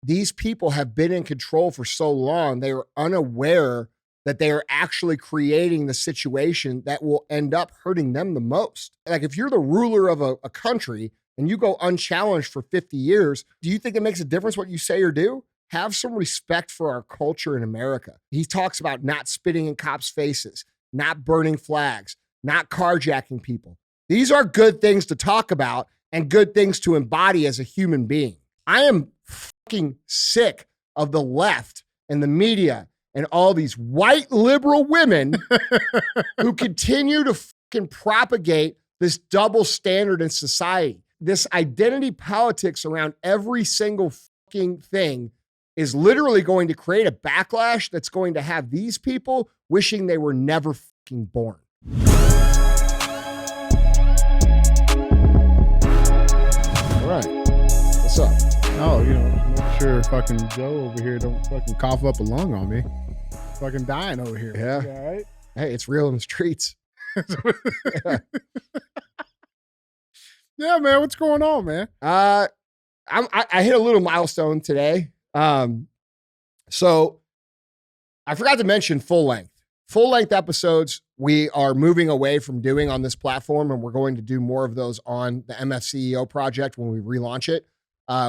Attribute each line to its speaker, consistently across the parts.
Speaker 1: these people have been in control for so long, they are unaware that they are actually creating the situation that will end up hurting them the most. Like if you're the ruler of a country and you go unchallenged for 50 years, do you think it makes a difference what you say or do? Have some respect for our culture in America. He talks about not spitting in cops' faces, not burning flags, not carjacking people. These are good things to talk about and good things to embody as a human being. I am fucking sick of the left and the media and all these white liberal women who continue to fucking propagate this double standard in society. This identity politics around every single fucking thing is literally going to create a backlash that's going to have these people wishing they were never fucking born.
Speaker 2: All right.
Speaker 1: What's up?
Speaker 2: Oh, make sure fucking Joe over here don't fucking cough up a lung on me. Fucking dying over here.
Speaker 1: Yeah.
Speaker 2: You all right?
Speaker 1: Hey, it's real in the streets.
Speaker 2: Yeah. Yeah, man. What's going on, man?
Speaker 1: I hit a little milestone today. So I forgot to mention full length episodes. We are moving away from doing on this platform, and we're going to do more of those on the MFCEO project when we relaunch it,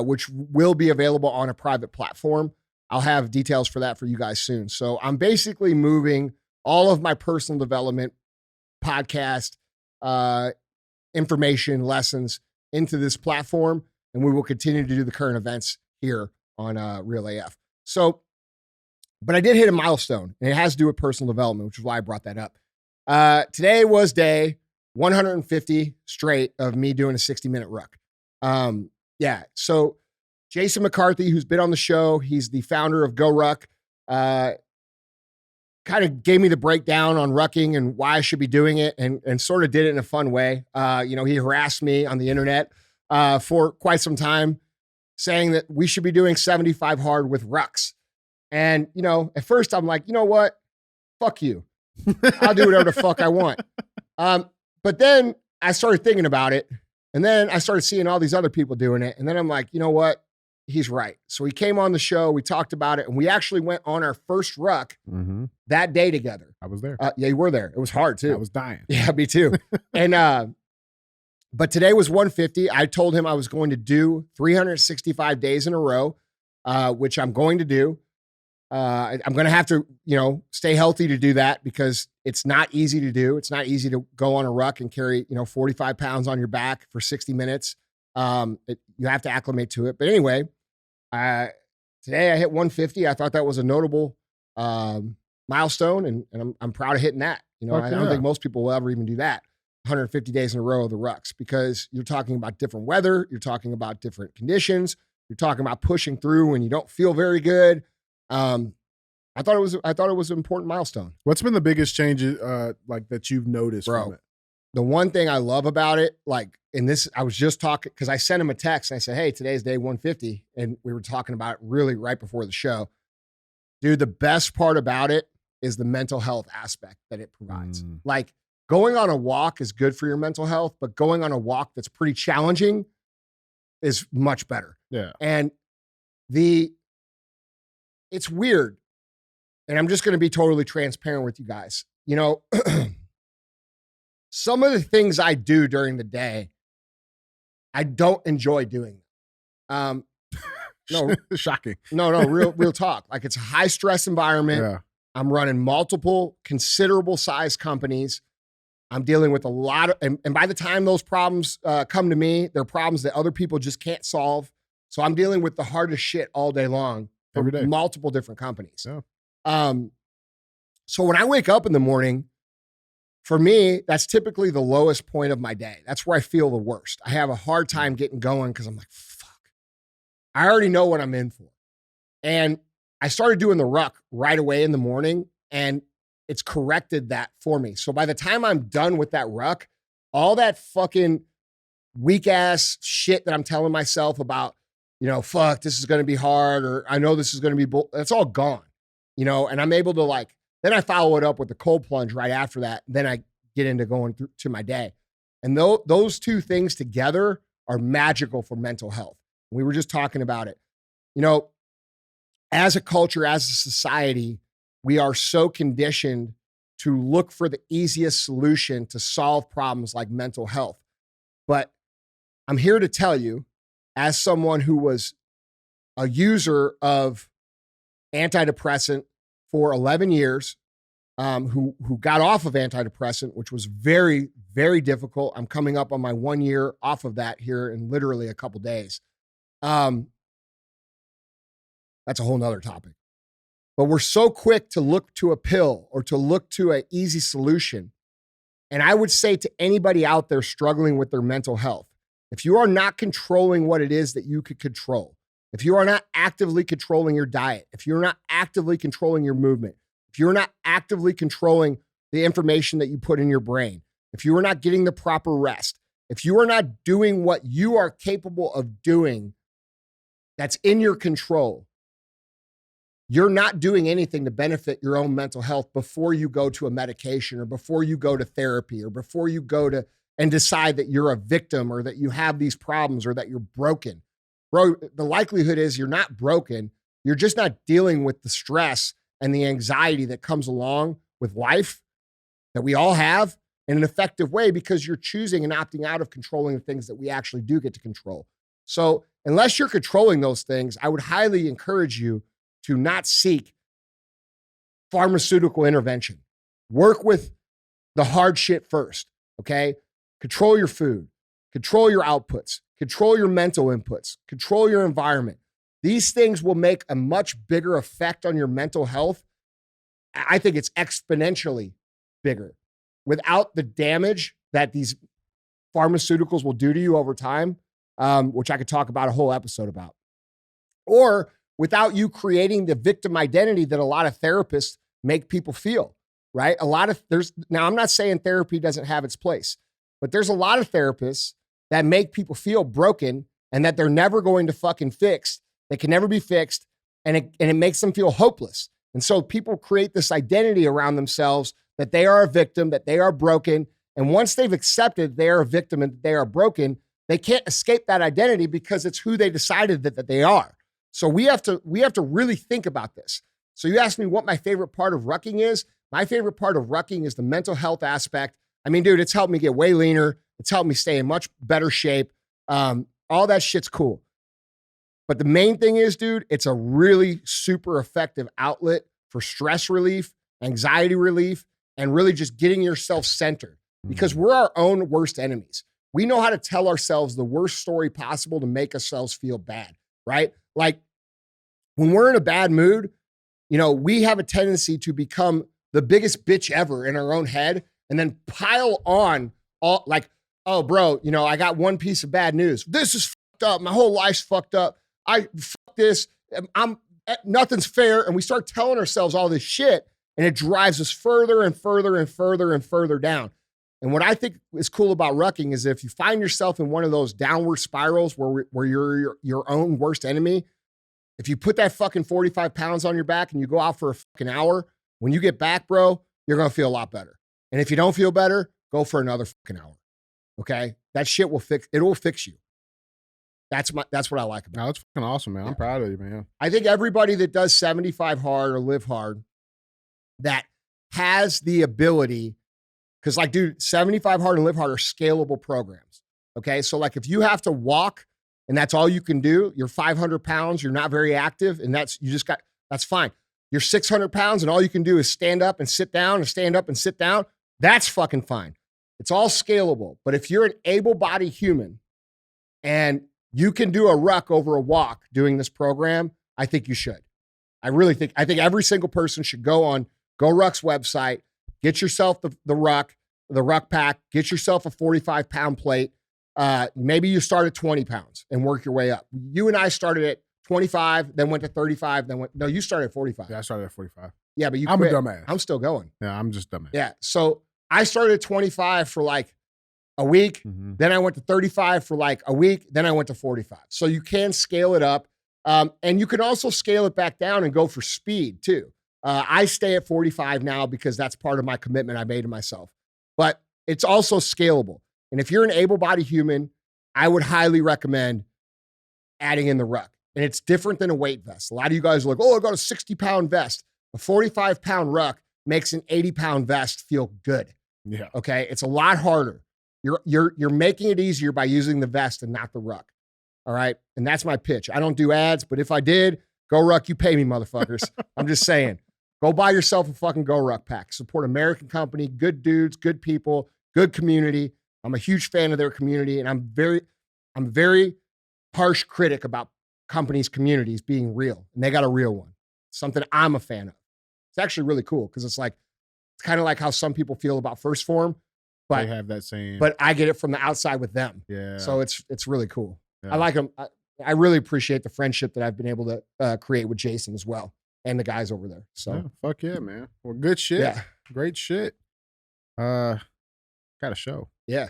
Speaker 1: which will be available on a private platform. I'll have details for that for you guys soon. So I'm basically moving all of my personal development podcast, information lessons into this platform, and we will continue to do the current events here on Real AF. So, but I did hit a milestone, and it has to do with personal development, which is why I brought that up. Today was day 150 straight of me doing a 60-minute ruck. Yeah, so Jason McCarthy, who's been on the show, he's the founder of Go Ruck, kind of gave me the breakdown on rucking and why I should be doing it, and sort of did it in a fun way. He harassed me on the internet for quite some time, saying that we should be doing 75 hard with rucks. And, at first I'm like, you know what? Fuck you. I'll do whatever the fuck I want. But then I started thinking about it, and then I started seeing all these other people doing it. And then I'm like, you know what? He's right. So he came on the show, we talked about it, and we actually went on our first ruck that day together.
Speaker 2: I was there.
Speaker 1: Yeah, you were there. It was hard too.
Speaker 2: I was dying.
Speaker 1: Yeah, me too. And, but today was 150. I told him I was going to do 365 days in a row, which I'm going to do. I'm going to have to, stay healthy to do that because it's not easy to do. It's not easy to go on a ruck and carry, 45 pounds on your back for 60 minutes. You have to acclimate to it. But anyway, today I hit 150. I thought that was a notable milestone, and I'm proud of hitting that. I don't think most people will ever even do that. 150 days in a row of the rucks, because you're talking about different weather. You're talking about different conditions. You're talking about pushing through when you don't feel very good. I thought it was an important milestone.
Speaker 2: What's been the biggest changes that you've noticed from it?
Speaker 1: The one thing I love about it, I was just talking, because I sent him a text and I said, hey, today's day 150. And we were talking about it really right before the show. Dude, the best part about it is the mental health aspect that it provides. Going on a walk is good for your mental health, but going on a walk that's pretty challenging is much better.
Speaker 2: Yeah.
Speaker 1: And it's weird. And I'm just going to be totally transparent with you guys. Some of the things I do during the day, I don't enjoy doing. No,
Speaker 2: shocking.
Speaker 1: No, real talk. It's a high stress environment.
Speaker 2: Yeah.
Speaker 1: I'm running multiple considerable size companies. I'm dealing with a lot of, and by the time those problems come to me, they're problems that other people just can't solve. So I'm dealing with the hardest shit all day long for
Speaker 2: every day.
Speaker 1: Multiple different companies.
Speaker 2: Yeah.
Speaker 1: So when I wake up in the morning, for me, that's typically the lowest point of my day. That's where I feel the worst. I have a hard time getting going because I'm like, fuck, I already know what I'm in for. And I started doing the ruck right away in the morning, and it's corrected that for me. So by the time I'm done with that ruck, all that fucking weak ass shit that I'm telling myself about, fuck, this is going to be hard, or I know this is going to be, that's all gone, and I'm able to then I follow it up with the cold plunge right after that. Then I get into going through to my day. And those two things together are magical for mental health. We were just talking about it. as a culture, as a society, we are so conditioned to look for the easiest solution to solve problems like mental health. But I'm here to tell you, as someone who was a user of antidepressant for 11 years, who got off of antidepressant, which was very, very difficult. I'm coming up on my 1 year off of that here in literally a couple days. That's a whole nother topic. But we're so quick to look to a pill or to look to an easy solution. And I would say to anybody out there struggling with their mental health, if you are not controlling what it is that you could control, if you are not actively controlling your diet, if you're not actively controlling your movement, if you're not actively controlling the information that you put in your brain, if you are not getting the proper rest, if you are not doing what you are capable of doing that's in your control, you're not doing anything to benefit your own mental health before you go to a medication or before you go to therapy or before you go to and decide that you're a victim or that you have these problems or that you're broken. Bro, the likelihood is you're not broken. You're just not dealing with the stress and the anxiety that comes along with life that we all have in an effective way because you're choosing and opting out of controlling the things that we actually do get to control. So unless you're controlling those things, I would highly encourage you to not seek pharmaceutical intervention. Work with the hard shit first, okay? Control your food, control your outputs, control your mental inputs, control your environment. These things will make a much bigger effect on your mental health. I think it's exponentially bigger. Without the damage that these pharmaceuticals will do to you over time, which I could talk about a whole episode about. Or without you creating the victim identity that a lot of therapists make people feel, right? Now I'm not saying therapy doesn't have its place, but there's a lot of therapists that make people feel broken and that they're never going to fucking fix. They can never be fixed, and it makes them feel hopeless. And so people create this identity around themselves that they are a victim, that they are broken. And once they've accepted they are a victim and that they are broken, they can't escape that identity because it's who they decided that they are. So we have to really think about this. So you asked me what my favorite part of rucking is. My favorite part of rucking is the mental health aspect. I mean, dude, it's helped me get way leaner. It's helped me stay in much better shape. All that shit's cool. But the main thing is, dude, it's a really super effective outlet for stress relief, anxiety relief, and really just getting yourself centered because we're our own worst enemies. We know how to tell ourselves the worst story possible to make ourselves feel bad, right? Like when we're in a bad mood, we have a tendency to become the biggest bitch ever in our own head and then pile on all like, oh, bro, I got one piece of bad news. This is fucked up. My whole life's fucked up. Fuck this. Nothing's fair. And we start telling ourselves all this shit and it drives us further and further and further and further down. And what I think is cool about rucking is if you find yourself in one of those downward spirals where you're your own worst enemy, if you put that fucking 45 pounds on your back and you go out for a fucking hour, when you get back, bro, you're going to feel a lot better. And if you don't feel better, go for another fucking hour. Okay? That shit will fix you. That's what I like about it.
Speaker 2: No, that's fucking awesome, man. I'm proud of you, man.
Speaker 1: I think everybody that does 75 hard or live hard that has the ability, because like, dude, 75 hard and live hard are scalable programs. Okay. So like if you have to walk and that's all you can do, you're 500 pounds, you're not very active, and that's fine. You're 600 pounds and all you can do is stand up and sit down and stand up and sit down. That's fucking fine. It's all scalable. But if you're an able-bodied human and you can do a ruck over a walk doing this program, I think you should. I think every single person should go on GoRuck's website, get yourself the ruck pack, get yourself a 45-pound plate. Maybe you start at 20 pounds and work your way up. You and I started at 25, then went to 35, you started at 45.
Speaker 2: Yeah, I started at 45.
Speaker 1: Yeah, but
Speaker 2: I'm
Speaker 1: quit.
Speaker 2: a dumbass.
Speaker 1: I'm still going.
Speaker 2: Yeah, I'm just dumbass.
Speaker 1: Yeah, so I started at 25 for like a week, then I went to 35 for like a week, then I went to 45. So you can scale it up, and you can also scale it back down and go for speed too. I stay at 45 now because that's part of my commitment I made to myself. But it's also scalable. And if you're an able-bodied human, I would highly recommend adding in the ruck. And it's different than a weight vest. A lot of you guys are like, oh, I got a 60-pound vest. A 45-pound ruck makes an 80-pound vest feel good.
Speaker 2: Yeah.
Speaker 1: Okay. It's a lot harder. You're making it easier by using the vest and not the ruck. All right. And that's my pitch. I don't do ads, but if I did, Go Ruck, you pay me, motherfuckers. I'm just saying. Go buy yourself a fucking Go Ruck pack. Support American company, good dudes, good people, good community. I'm a huge fan of their community, and I'm very harsh critic about companies' communities being real, and they got a real one. Something I'm a fan of. It's actually really cool because it's kind of like how some people feel about First Form, but
Speaker 2: they have that same.
Speaker 1: But I get it from the outside with them.
Speaker 2: Yeah.
Speaker 1: So it's really cool.
Speaker 2: Yeah.
Speaker 1: I like them. I really appreciate the friendship that I've been able to create with Jason as well and the guys over there. So
Speaker 2: yeah, fuck yeah, man. Well, good shit.
Speaker 1: Yeah.
Speaker 2: Great shit. Got a show.
Speaker 1: Yeah.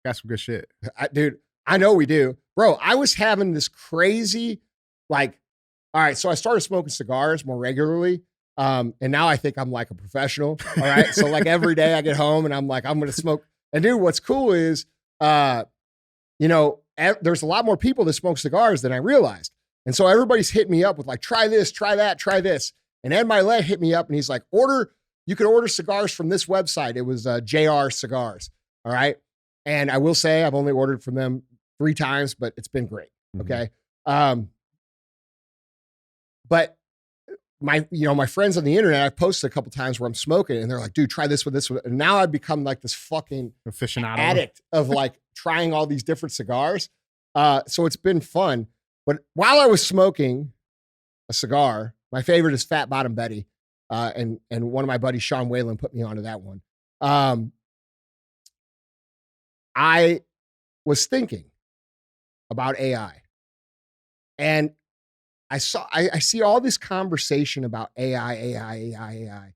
Speaker 2: Got some good shit.
Speaker 1: Dude, I know we do. Bro, I was having this crazy, all right, so I started smoking cigars more regularly. And now I think I'm like a professional. All right. So every day I get home and I'm like, I'm going to smoke. And dude, what's cool is, there's a lot more people that smoke cigars than I realized. And so everybody's hitting me up with try this, try that, try this. And Ed Milet hit me up and he's like, you can order cigars from this website. It was JR Cigars. All right. And I will say I've only ordered from them 3 times, but it's been great. Okay. But my friends on the internet, I've posted a couple times where I'm smoking and they're like, dude, try this with this one. And now I've become this fucking
Speaker 2: aficionado
Speaker 1: addict of trying all these different cigars. So it's been fun. But while I was smoking a cigar, my favorite is Fat Bottom Betty. And one of my buddies, Sean Whalen, put me onto that one. I was thinking about AI, and I see all this conversation about AI.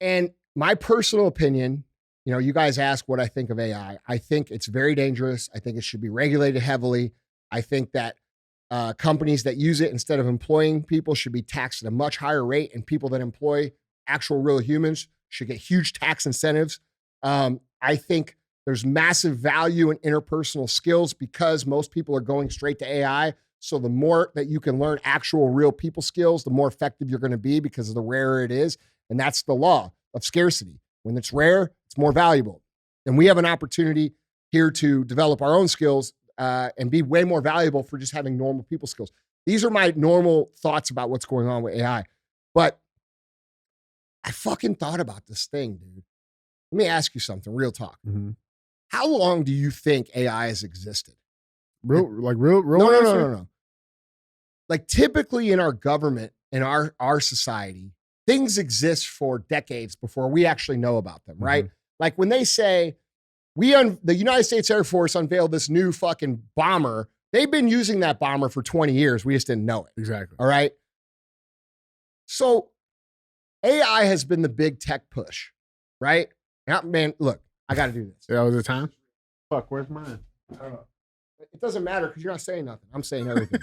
Speaker 1: And my personal opinion, you guys ask what I think of AI. I think it's very dangerous. I think it should be regulated heavily. I think that companies that use it instead of employing people should be taxed at a much higher rate, and people that employ actual real humans should get huge tax incentives. I think there's massive value in interpersonal skills because most people are going straight to AI. So the more that you can learn actual real people skills, the more effective you're going to be because of the rarer it is. And that's the law of scarcity. When it's rare, it's more valuable. And we have an opportunity here to develop our own skills and be way more valuable for just having normal people skills. These are my normal thoughts about what's going on with AI. But I fucking thought about this thing, dude. Let me ask you something, real talk.
Speaker 2: Mm-hmm.
Speaker 1: How long do you think AI has existed?
Speaker 2: Real?
Speaker 1: No. Typically in our government, in our society, things exist for decades before we actually know about them, right? Mm-hmm. When they say, the United States Air Force unveiled this new fucking bomber, they've been using that bomber for 20 years. We just didn't know it.
Speaker 2: Exactly.
Speaker 1: All right? So AI has been the big tech push, right? Now, man, look, I got to do this.
Speaker 2: Yeah, was it time? Fuck, where's mine?
Speaker 1: It doesn't matter because you're not saying nothing. I'm saying everything.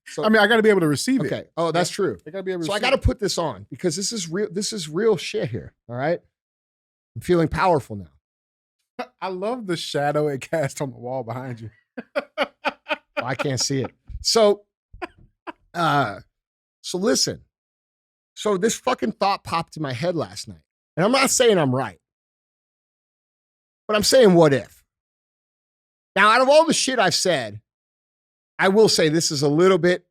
Speaker 1: So
Speaker 2: I got to be able to receive it.
Speaker 1: Okay. Oh, that's true.
Speaker 2: I got to be able to
Speaker 1: I got to put this on because this is real. This is real shit here. All right. I'm feeling powerful now.
Speaker 2: I love the shadow it casts on the wall behind you.
Speaker 1: I can't see it. So listen. So this fucking thought popped in my head last night. And I'm not saying I'm right. But I'm saying, what if? Now, out of all the shit I've said, I will say this is a little bit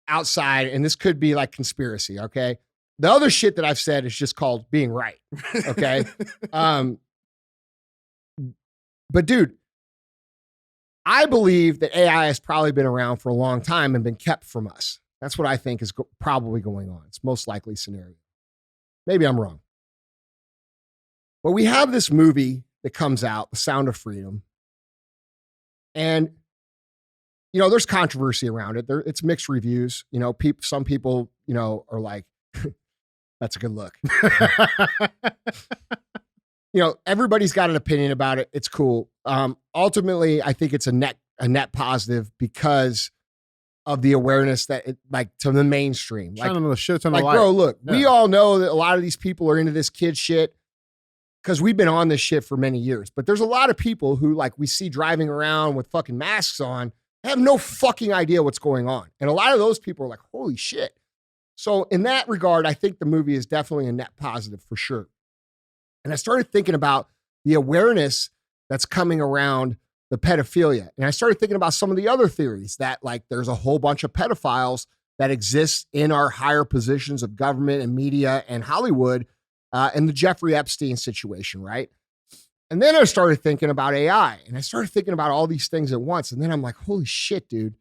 Speaker 1: outside, and this could be conspiracy, okay? The other shit that I've said is just called being right, okay? But dude, I believe that AI has probably been around for a long time and been kept from us. That's what I think is probably going on. It's most likely scenario. Maybe I'm wrong. But we have this movie that comes out, The Sound of Freedom. And, there's controversy around it. It's mixed reviews. Some people, are like, that's a good look. Everybody's got an opinion about it. It's cool. Ultimately, I think it's a net positive because of the awareness that to the mainstream. Bro, look, we all know that a lot of these people are into this kid shit because we've been on this shit for many years. But there's a lot of people who we see driving around with fucking masks on have no fucking idea what's going on. And a lot of those people are like, holy shit. So in that regard, I think the movie is definitely a net positive for sure. And I started thinking about the awareness that's coming around the pedophilia. And I started thinking about some of the other theories that like there's a whole bunch of pedophiles that exist in our higher positions of government and media and Hollywood, and the Jeffrey Epstein situation, right? And then I started thinking about AI, and I started thinking about all these things at once. And then I'm like, holy shit, dude.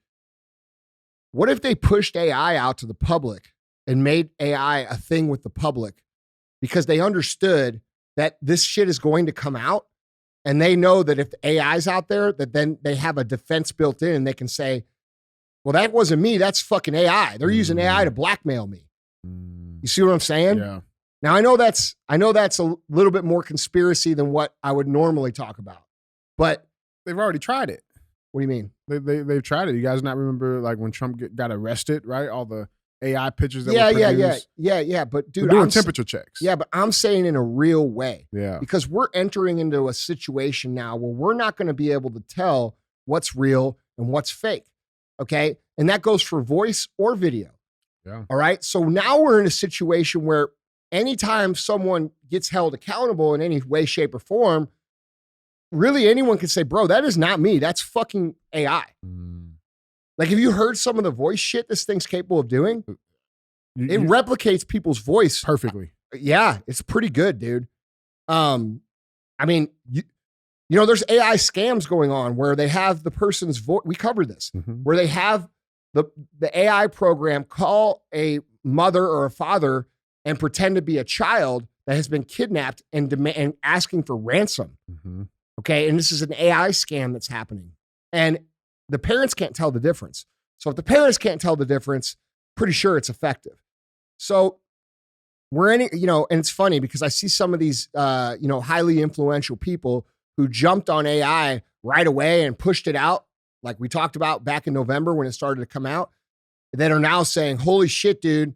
Speaker 1: What if they pushed AI out to the public and made AI a thing with the public because they understood that this shit is going to come out, and they know that if the AI's out there, that then they have a defense built in and they can say, well, that wasn't me. That's fucking AI. They're using AI to blackmail me. You see what I'm saying?
Speaker 2: Yeah.
Speaker 1: Now I know that's a little bit more conspiracy than what I would normally talk about, but
Speaker 2: They've already tried it.
Speaker 1: what do you mean?
Speaker 2: They've tried it. You guys not remember like when Trump got arrested, right? All the AI pictures that
Speaker 1: Yeah.
Speaker 2: were produced.
Speaker 1: But dude,
Speaker 2: They're doing temperature checks.
Speaker 1: Yeah, but I'm saying in a real way.
Speaker 2: Yeah.
Speaker 1: Because we're entering into a situation now where we're not going to be able to tell what's real and what's fake. Okay. And that goes for voice or video.
Speaker 2: Yeah.
Speaker 1: All right. So now we're in a situation where anytime someone gets held accountable in any way, shape, or form, really anyone can say, bro, that is not me. That's fucking AI. Like, have you heard some of the voice shit this thing's capable of doing? It replicates people's voice
Speaker 2: perfectly.
Speaker 1: Yeah, it's pretty good, dude. I mean, you know, there's AI scams going on where they have the person's voice. We covered this, where they have the AI program call a mother or a father and pretend to be a child that has been kidnapped and asking for ransom. Okay, and this is an AI scam that's happening, and the parents can't tell the difference. So if the parents can't tell the difference, pretty sure it's effective. So we're in, you know, and it's funny because I see some of these, you know, highly influential people who jumped on AI right away and pushed it out, like we talked about back in November when it started to come out, that are now saying, holy shit, dude,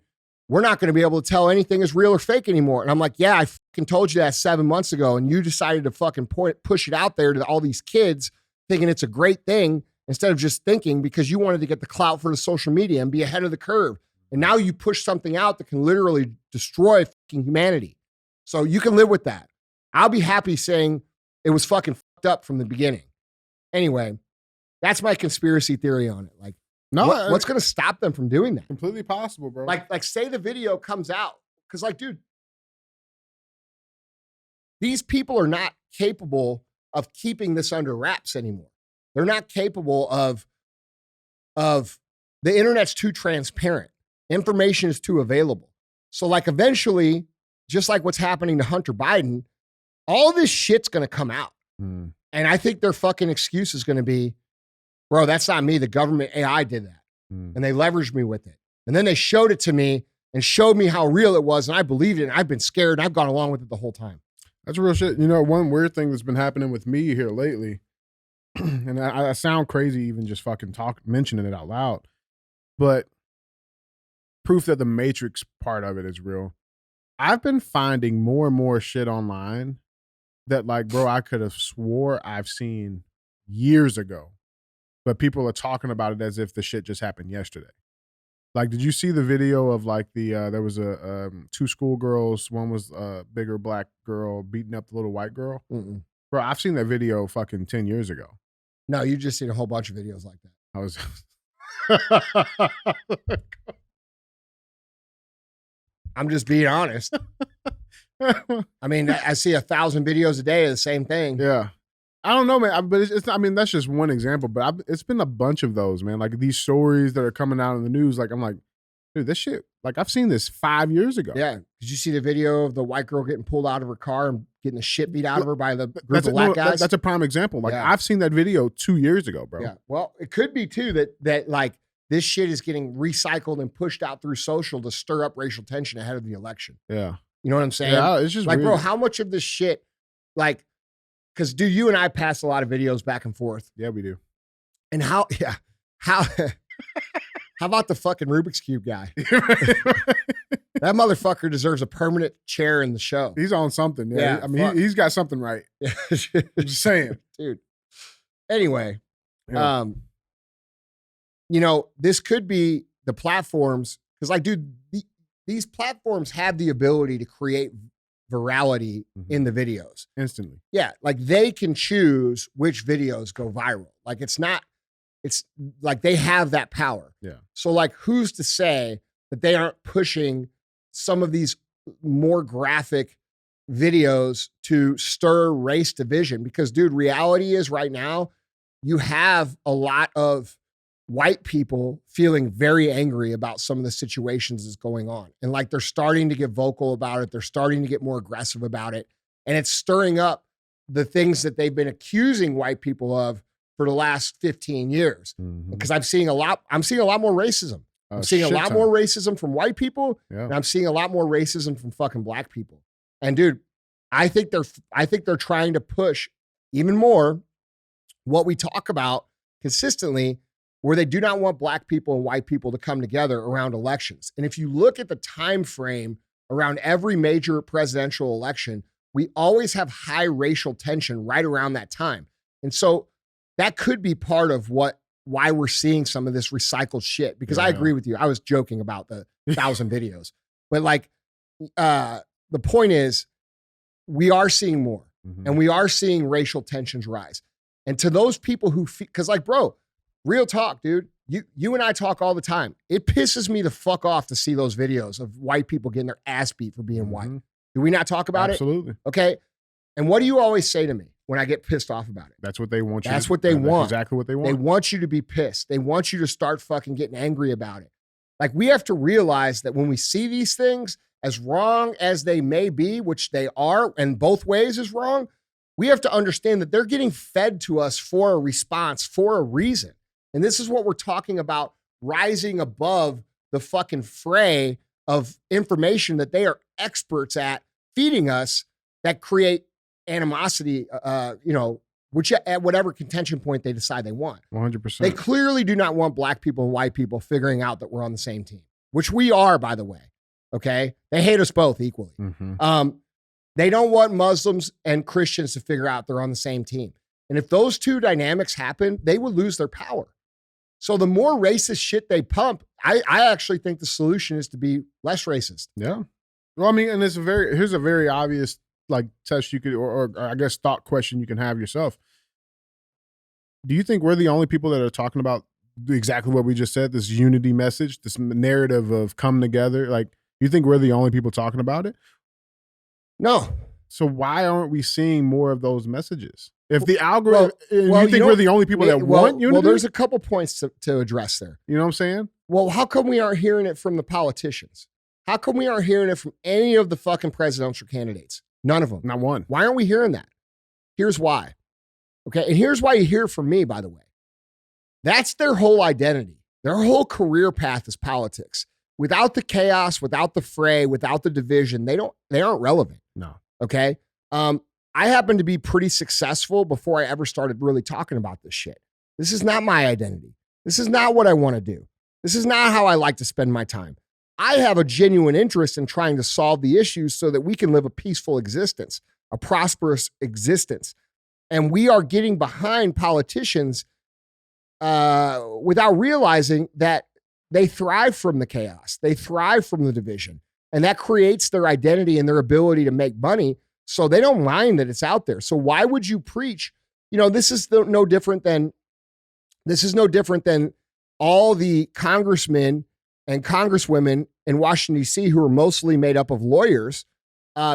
Speaker 1: we're not going to be able to tell anything is real or fake anymore. And I'm like, yeah, I fucking told you that 7 months ago. And you decided to fucking push it out there to all these kids thinking it's a great thing instead of just thinking because you wanted to get the clout for the social media and be ahead of the curve. And now you push something out that can literally destroy fucking humanity. So you can live with that. I'll be happy saying it was fucking fucked up from the beginning. Anyway, that's my conspiracy theory on it. Like,
Speaker 2: no,
Speaker 1: what's going to stop them from doing that?
Speaker 2: Completely possible, bro.
Speaker 1: Like say the video comes out. Because like, dude, these people are not capable of keeping this under wraps anymore. They're not capable of the internet's too transparent. Information is too available. So like eventually, just like what's happening to Hunter Biden, all this shit's going to come out. And I think their fucking excuse is going to be, bro, that's not me. The government AI did that. And they leveraged me with it. And then they showed it to me and showed me how real it was. And I believed it. And I've been scared. And I've gone along with it the whole time.
Speaker 2: That's real shit. You know, one weird thing that's been happening with me here lately, and I sound crazy even just fucking mentioning it out loud, but proof that the Matrix part of it is real. I've been finding more and more shit online that like, bro, I could have swore I've seen years ago, but people are talking about it as if the shit just happened yesterday. Like, did you see the video of like there was a two schoolgirls, one was a bigger black girl beating up the little white girl? Bro, I've seen that video fucking 10 years ago.
Speaker 1: No, you just seen a whole bunch of videos like that.
Speaker 2: I was
Speaker 1: I'm just being honest. I mean, I see 1,000 videos a day of the same thing.
Speaker 2: Yeah. I don't know, man. But it's I mean, that's just one example. But it's been a bunch of those, man. Like these stories that are coming out in the news. Like I'm like, dude, this shit. Like I've seen this 5 years ago.
Speaker 1: Yeah. Did you see the video of the white girl getting pulled out of her car and getting the shit beat out of her by the group of black guys?
Speaker 2: That's a prime example. Like I've seen that video 2 years ago, bro.
Speaker 1: Yeah. Well, it could be too that like this shit is getting recycled and pushed out through social to stir up racial tension ahead of the election.
Speaker 2: Yeah.
Speaker 1: You know what I'm saying?
Speaker 2: Yeah. It's just
Speaker 1: like,
Speaker 2: weird.
Speaker 1: bro, how much of this shit, like, because dude, you and I pass a lot of videos back and forth.
Speaker 2: Yeah, we do.
Speaker 1: And how about the fucking Rubik's Cube guy? That motherfucker deserves a permanent chair in the show.
Speaker 2: He's on something. Yeah. I mean, he's got something right. I'm just saying.
Speaker 1: Dude. Anyway,
Speaker 2: yeah.
Speaker 1: this could be the platforms, because like, dude, these platforms have the ability to create virality in the videos
Speaker 2: instantly.
Speaker 1: Yeah, like they can choose which videos go viral. Like it's like they have that power.
Speaker 2: Yeah.
Speaker 1: So like, who's to say that they aren't pushing some of these more graphic videos to stir race division? Because dude, reality is right now, you have a lot of white people feeling very angry about some of the situations that's going on. And like, they're starting to get vocal about it. They're starting to get more aggressive about it. And it's stirring up the things that they've been accusing white people of for the last 15 years. Because I'm seeing a lot more racism. I'm seeing a lot more racism from white people.
Speaker 2: Yeah.
Speaker 1: And I'm seeing a lot more racism from fucking black people. And dude, I think they're trying to push even more what we talk about consistently, where they do not want black people and white people to come together around elections. And if you look at the time frame around every major presidential election, we always have high racial tension right around that time. And so that could be part of why we're seeing some of this recycled shit. Because I agree with you. I was joking about the 1,000 videos. But like, the point is, we are seeing more. And we are seeing racial tensions rise. And to those people who feel, because like, bro, real talk, dude, you and I talk all the time. It pisses me the fuck off to see those videos of white people getting their ass beat for being white. Do we not talk about
Speaker 2: Absolutely.
Speaker 1: it? Okay. And what do you always say to me when I get pissed off about it?
Speaker 2: That's what they want you
Speaker 1: That's what they want.
Speaker 2: That's exactly what they want.
Speaker 1: They want you to be pissed. They want you to start fucking getting angry about it. Like, we have to realize that when we see these things, as wrong as they may be, which they are, and both ways is wrong, we have to understand that they're getting fed to us for a response, for a reason. And this is what we're talking about, rising above the fucking fray of information that they are experts at feeding us, that create animosity, which at whatever contention point they decide they want.
Speaker 2: 100%.
Speaker 1: They clearly do not want black people and white people figuring out that we're on the same team, which we are, by the way. Okay. They hate us both equally. They don't want Muslims and Christians to figure out they're on the same team. And if those two dynamics happen, they would lose their power. So the more racist shit they pump, I actually think the solution is to be less racist.
Speaker 2: Yeah. Well, I mean, and here's a very obvious like test you could, or I guess thought question you can have yourself. Do you think we're the only people that are talking about exactly what we just said, this unity message, this narrative of come together? Like, you think we're the only people talking about it?
Speaker 1: No.
Speaker 2: So why aren't we seeing more of those messages? If the algorithm, you think we're the only people that want unity?
Speaker 1: Well, there's a couple points to address there.
Speaker 2: You know what I'm saying?
Speaker 1: Well, how come we aren't hearing it from the politicians? How come we aren't hearing it from any of the fucking presidential candidates? None of them.
Speaker 2: Not one.
Speaker 1: Why aren't we hearing that? Here's why. Okay. And here's why you hear from me, by the way. That's their whole identity. Their whole career path is politics. Without the chaos, without the fray, without the division, they aren't relevant.
Speaker 2: No.
Speaker 1: Okay. I happen to be pretty successful before I ever started really talking about this shit. This is not my identity. This is not what I want to do. This is not how I like to spend my time. I have a genuine interest in trying to solve the issues so that we can live a peaceful existence, a prosperous existence. And we are getting behind politicians without realizing that they thrive from the chaos. They thrive from the division. And that creates their identity and their ability to make money. So they don't mind that it's out there. So why would you preach? This is no different than all the congressmen and congresswomen in Washington, D.C., who are mostly made up of lawyers,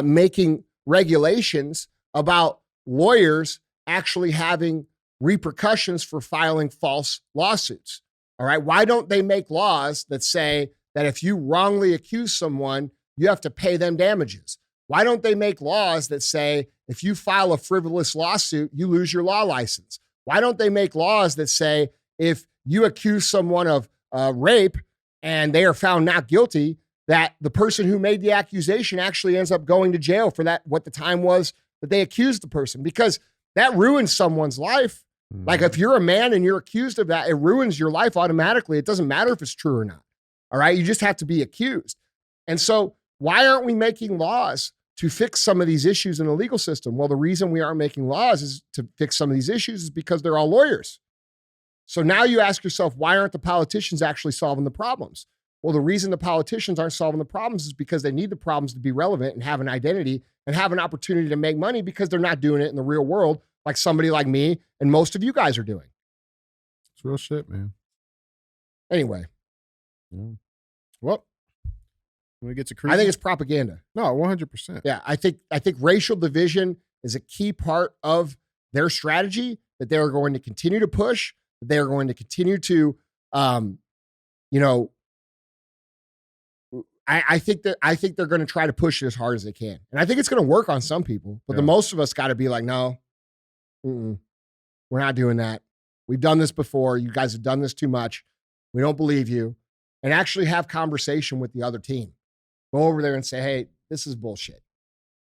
Speaker 1: making regulations about lawyers actually having repercussions for filing false lawsuits. All right. Why don't they make laws that say that if you wrongly accuse someone, you have to pay them damages? Why don't they make laws that say if you file a frivolous lawsuit, you lose your law license? Why don't they make laws that say if you accuse someone of rape and they are found not guilty, that the person who made the accusation actually ends up going to jail for that, what the time was that they accused the person? Because that ruins someone's life. Like, if you're a man and you're accused of that, it ruins your life automatically. It doesn't matter if it's true or not. All right. You just have to be accused. And so why aren't we making laws to fix some of these issues in the legal system? Well, the reason we aren't making laws is to fix some of these issues is because they're all lawyers. So now you ask yourself, why aren't the politicians actually solving the problems? Well, the reason the politicians aren't solving the problems is because they need the problems to be relevant and have an identity and have an opportunity to make money, because they're not doing it in the real world like somebody like me and most of you guys are doing.
Speaker 2: It's real shit, man.
Speaker 1: Anyway.
Speaker 2: Yeah. Well, when we get to cruising,
Speaker 1: I think it's propaganda.
Speaker 2: No, 100%.
Speaker 1: Yeah, I think racial division is a key part of their strategy that they are going to continue to push. That they are going to continue to, I think they're going to try to push it as hard as they can, and I think it's going to work on some people. But the most of us got to be like, no, we're not doing that. We've done this before. You guys have done this too much. We don't believe you, and actually have conversation with the other team. Go over there and say, hey, this is bullshit.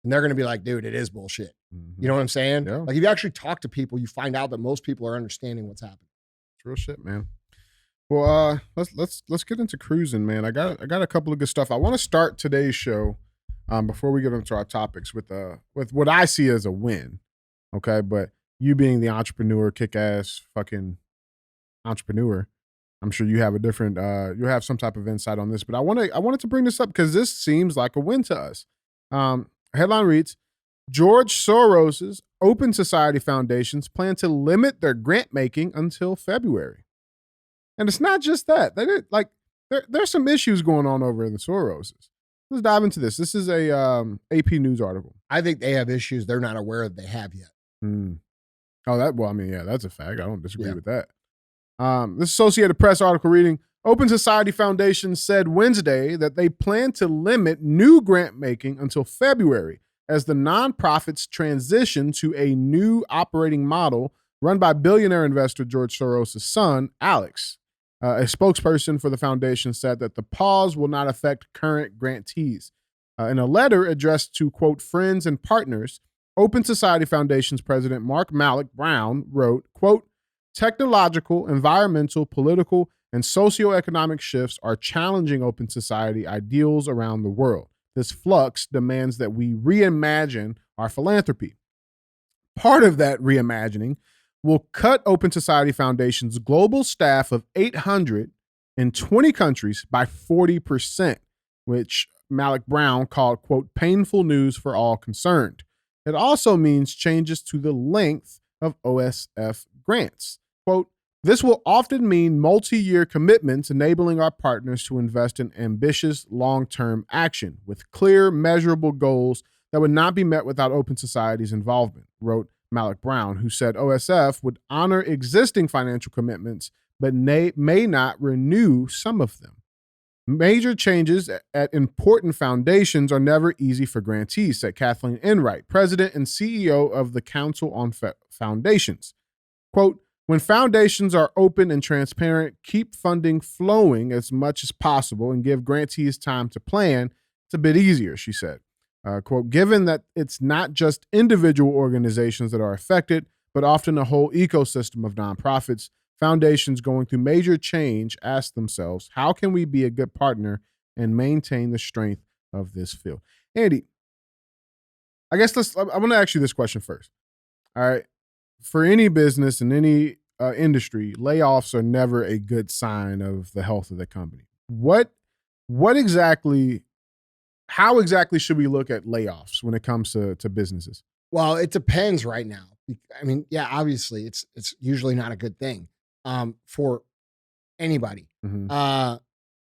Speaker 1: And they're going to be like, dude, it is bullshit. Mm-hmm. You know what I'm saying?
Speaker 2: Yeah.
Speaker 1: Like, if you actually talk to people, you find out that most people are understanding what's happening.
Speaker 2: It's real shit, man. Well, let's get into cruising, man. I got a couple of good stuff. I want to start today's show before we get into our topics with what I see as a win. Okay, but you being the entrepreneur, kick-ass fucking entrepreneur, I'm sure you have a different you have some type of insight on this, but I wanted to bring this up because this seems like a win to us. Headline reads, George Soros's Open Society Foundations plan to limit their grant making until February. And it's not just that. There's some issues going on over in the Soroses. Let's dive into this. This is a AP News article.
Speaker 1: I think they have issues they're not aware that they have yet.
Speaker 2: Oh, that's a fact. I don't disagree with that. This Associated Press article reading, Open Society Foundation said Wednesday that they plan to limit new grant making until February as the nonprofits transition to a new operating model run by billionaire investor George Soros' son, Alex. A spokesperson for the foundation said that the pause will not affect current grantees. In a letter addressed to, quote, friends and partners, Open Society Foundation's president Mark Malloch Brown wrote, quote, technological, environmental, political, and socioeconomic shifts are challenging open society ideals around the world. This flux demands that we reimagine our philanthropy. Part of that reimagining will cut Open Society Foundation's global staff of 800 in 20 countries by 40%, which Malloch Brown called, quote, painful news for all concerned. It also means changes to the length of OSF grants. Quote, this will often mean multi-year commitments enabling our partners to invest in ambitious long-term action with clear, measurable goals that would not be met without Open Society's involvement, wrote Malloch Brown, who said OSF would honor existing financial commitments but may not renew some of them. Major changes at important foundations are never easy for grantees, said Kathleen Enright, president and CEO of the Council on Foundations. Quote, when foundations are open and transparent, keep funding flowing as much as possible and give grantees time to plan, it's a bit easier, she said. Quote, given that it's not just individual organizations that are affected, but often a whole ecosystem of nonprofits, foundations going through major change ask themselves, how can we be a good partner and maintain the strength of this field? Andy, I guess I want to ask you this question first. All right. For any business in any industry, layoffs are never a good sign of the health of the company. How exactly should we look at layoffs when it comes to businesses?
Speaker 1: Well, it depends right now. I mean, yeah, obviously it's usually not a good thing for anybody. Mm-hmm.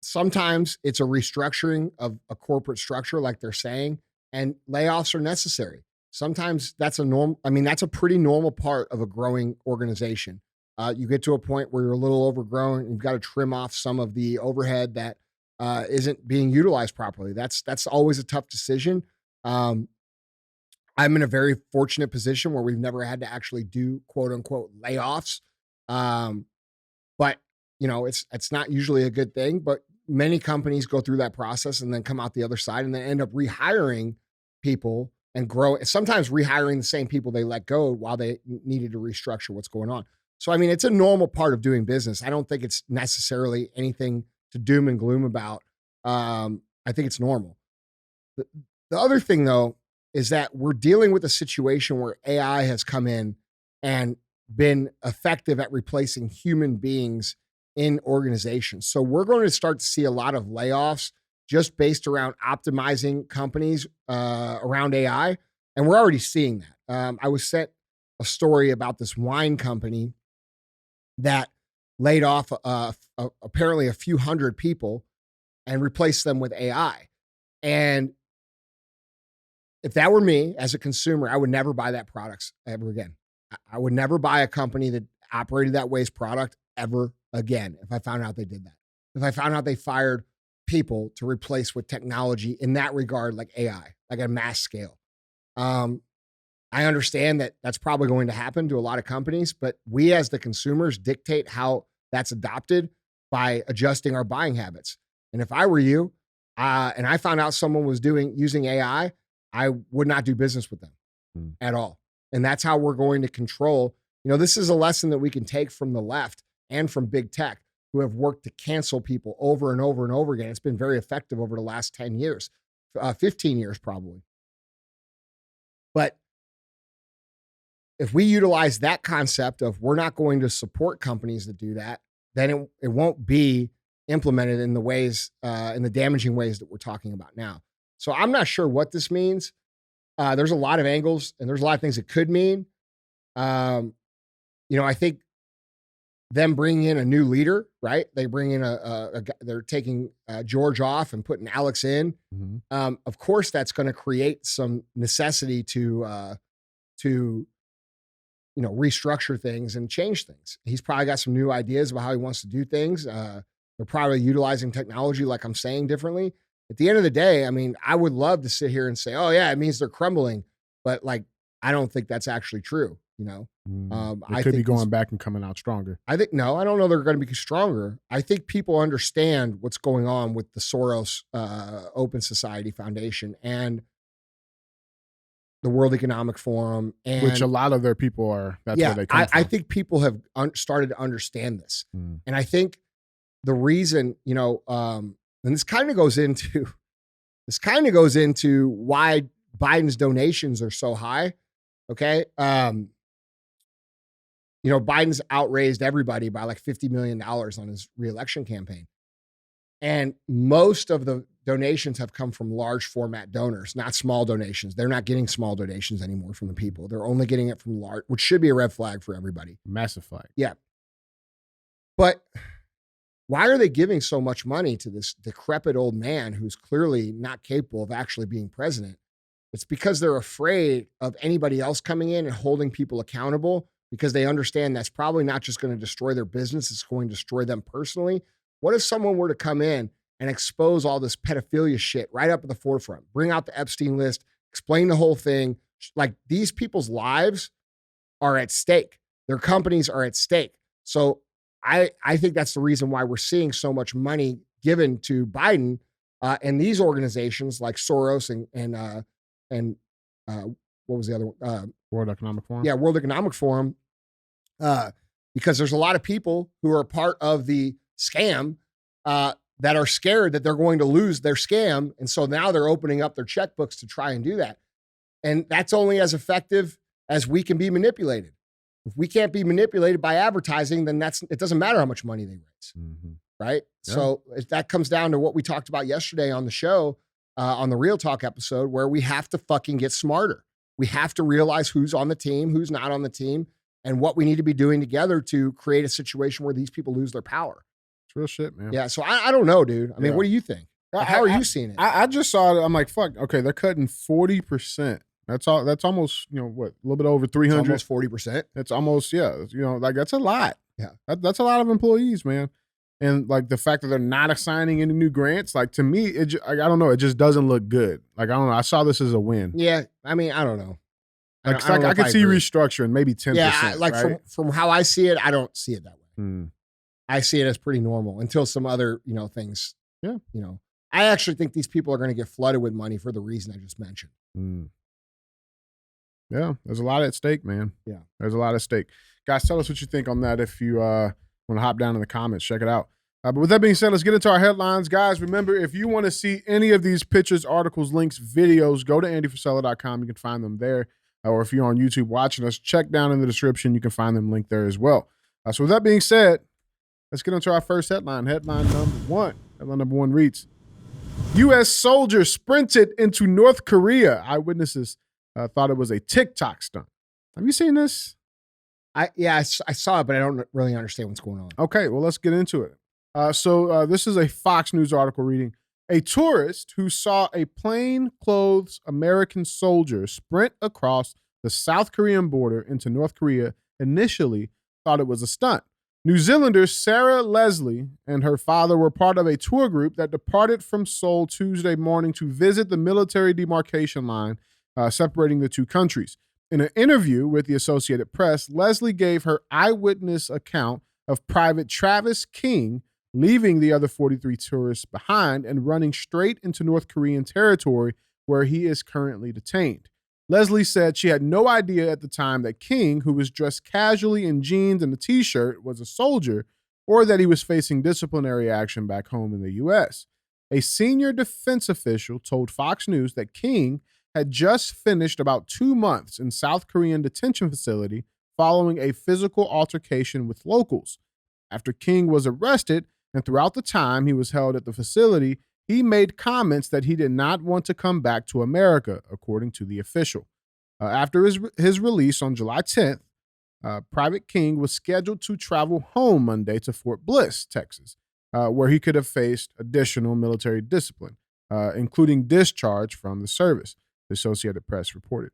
Speaker 1: Sometimes it's a restructuring of a corporate structure, like they're saying, and layoffs are necessary. Sometimes that's that's a pretty normal part of a growing organization. You get to a point where you're a little overgrown and you've got to trim off some of the overhead that isn't being utilized properly. That's always a tough decision. I'm in a very fortunate position where we've never had to actually do quote unquote layoffs. But it's not usually a good thing, but many companies go through that process and then come out the other side and then end up rehiring people and grow, sometimes rehiring the same people they let go while they needed to restructure what's going on. So, I mean, it's a normal part of doing business. I don't think it's necessarily anything to doom and gloom about. I think it's normal. The other thing, though, is that we're dealing with a situation where AI has come in and been effective at replacing human beings in organizations. So we're going to start to see a lot of layoffs just based around optimizing companies around AI. And we're already seeing that. I was sent a story about this wine company that laid off apparently a few hundred people and replaced them with AI. And if that were me as a consumer, I would never buy that product ever again. I would never buy a company that operated that way's product ever again if I found out they did that. If I found out they fired people to replace with technology in that regard, like AI, like at mass scale. I understand that that's probably going to happen to a lot of companies, but we as the consumers dictate how that's adopted by adjusting our buying habits. And if I were you, and I found out someone was using AI, I would not do business with them at all. And that's how we're going to control. This is a lesson that we can take from the left and from big tech, who have worked to cancel people over and over and over again. It's been very effective over the last 10 years, 15 years probably. But if we utilize that concept of we're not going to support companies that do that, then it won't be implemented in the ways, in the damaging ways that we're talking about now. So I'm not sure what this means. There's a lot of angles and there's a lot of things it could mean. I think them bringing in a new leader, right? They bring in they're taking George off and putting Alex in. Mm-hmm. Of course, that's going to create some necessity to restructure things and change things. He's probably got some new ideas about how he wants to do things. They're probably utilizing technology, like I'm saying, differently. At the end of the day, I mean, I would love to sit here and say, oh yeah, it means they're crumbling, but I don't think that's actually true.
Speaker 2: I could be going back and coming out stronger.
Speaker 1: I don't know they're going to be stronger. I think people understand what's going on with the Soros Open Society Foundation and the World Economic Forum, and
Speaker 2: which a lot of their people are. That's where they come from.
Speaker 1: I think people have started to understand this, and I think the reason, and this kind of goes into why Biden's donations are so high. Okay. Biden's outraised everybody by like $50 million on his reelection campaign. And most of the donations have come from large format donors, not small donations. They're not getting small donations anymore from the people. They're only getting it from large, which should be a red flag for everybody.
Speaker 2: Massive flag.
Speaker 1: Yeah. But why are they giving so much money to this decrepit old man who's clearly not capable of actually being president? It's because they're afraid of anybody else coming in and holding people accountable, because they understand that's probably not just going to destroy their business, it's going to destroy them personally. What if someone were to come in and expose all this pedophilia shit right up at the forefront, bring out the Epstein list, explain the whole thing? Like, these people's lives are at stake. Their companies are at stake. So I think that's the reason why we're seeing so much money given to Biden and these organizations like Soros and what was the other one?
Speaker 2: World Economic Forum.
Speaker 1: Yeah, World Economic Forum. Because there's a lot of people who are part of the scam that are scared that they're going to lose their scam. And so now they're opening up their checkbooks to try and do that. And that's only as effective as we can be manipulated. If we can't be manipulated by advertising, then it doesn't matter how much money they raise. Mm-hmm. Right. Yeah. So that comes down to what we talked about yesterday on the show, on the Real Talk episode, where we have to fucking get smarter. We have to realize who's on the team, who's not on the team, and what we need to be doing together to create a situation where these people lose their power.
Speaker 2: It's real shit, man.
Speaker 1: Yeah. So I don't know, dude. I mean, what do you think? How are you seeing it?
Speaker 2: I just saw it. I'm like, fuck. Okay, they're cutting 40%. That's all. That's almost, a little bit over 300.
Speaker 1: Almost 40%.
Speaker 2: It's almost, that's a lot.
Speaker 1: Yeah.
Speaker 2: That's a lot of employees, man. And like the fact that they're not assigning any new grants, like, to me, I don't know. It just doesn't look good. Like, I don't know. I saw this as a win.
Speaker 1: Yeah. I mean, I don't know.
Speaker 2: I could see restructuring, maybe 10%.
Speaker 1: Yeah,
Speaker 2: right?
Speaker 1: from how I see it, I don't see it that way. I see it as pretty normal until some other, things.
Speaker 2: Yeah.
Speaker 1: I actually think these people are going to get flooded with money for the reason I just mentioned.
Speaker 2: Yeah, there's a lot at stake, man.
Speaker 1: Yeah.
Speaker 2: There's a lot at stake. Guys, tell us what you think on that if you want to hop down in the comments. Check it out. But with that being said, let's get into our headlines. Guys, remember, if you want to see any of these pictures, articles, links, videos, go to andyfrisella.com. You can find them there. or if you're on YouTube watching us, check down in the description. You can find them linked there as well. So with that being said, let's get into our first headline. Headline number one. Headline number one reads, U.S. soldier sprinted into North Korea. Eyewitnesses thought it was a TikTok stunt. Have you seen this?
Speaker 1: I saw it, but I don't really understand what's going on.
Speaker 2: Okay, well, let's get into it. This is a Fox News article reading, a tourist who saw a plainclothes American soldier sprint across the South Korean border into North Korea initially thought it was a stunt. New Zealander Sarah Leslie and her father were part of a tour group that departed from Seoul Tuesday morning to visit the military demarcation line separating the two countries. In an interview with the Associated Press, Leslie gave her eyewitness account of Private Travis King leaving the other 43 tourists behind and running straight into North Korean territory where he is currently detained. Leslie said she had no idea at the time that King, who was dressed casually in jeans and a t-shirt, was a soldier, or that he was facing disciplinary action back home in the U.S. A senior defense official told Fox News that King had just finished about 2 months in South Korean detention facility following a physical altercation with locals. After King was arrested, and throughout the time he was held at the facility, he made comments that he did not want to come back to America, according to the official. After his release on July 10th, Private King was scheduled to travel home Monday to Fort Bliss, Texas, where he could have faced additional military discipline, including discharge from the service, the Associated Press reported.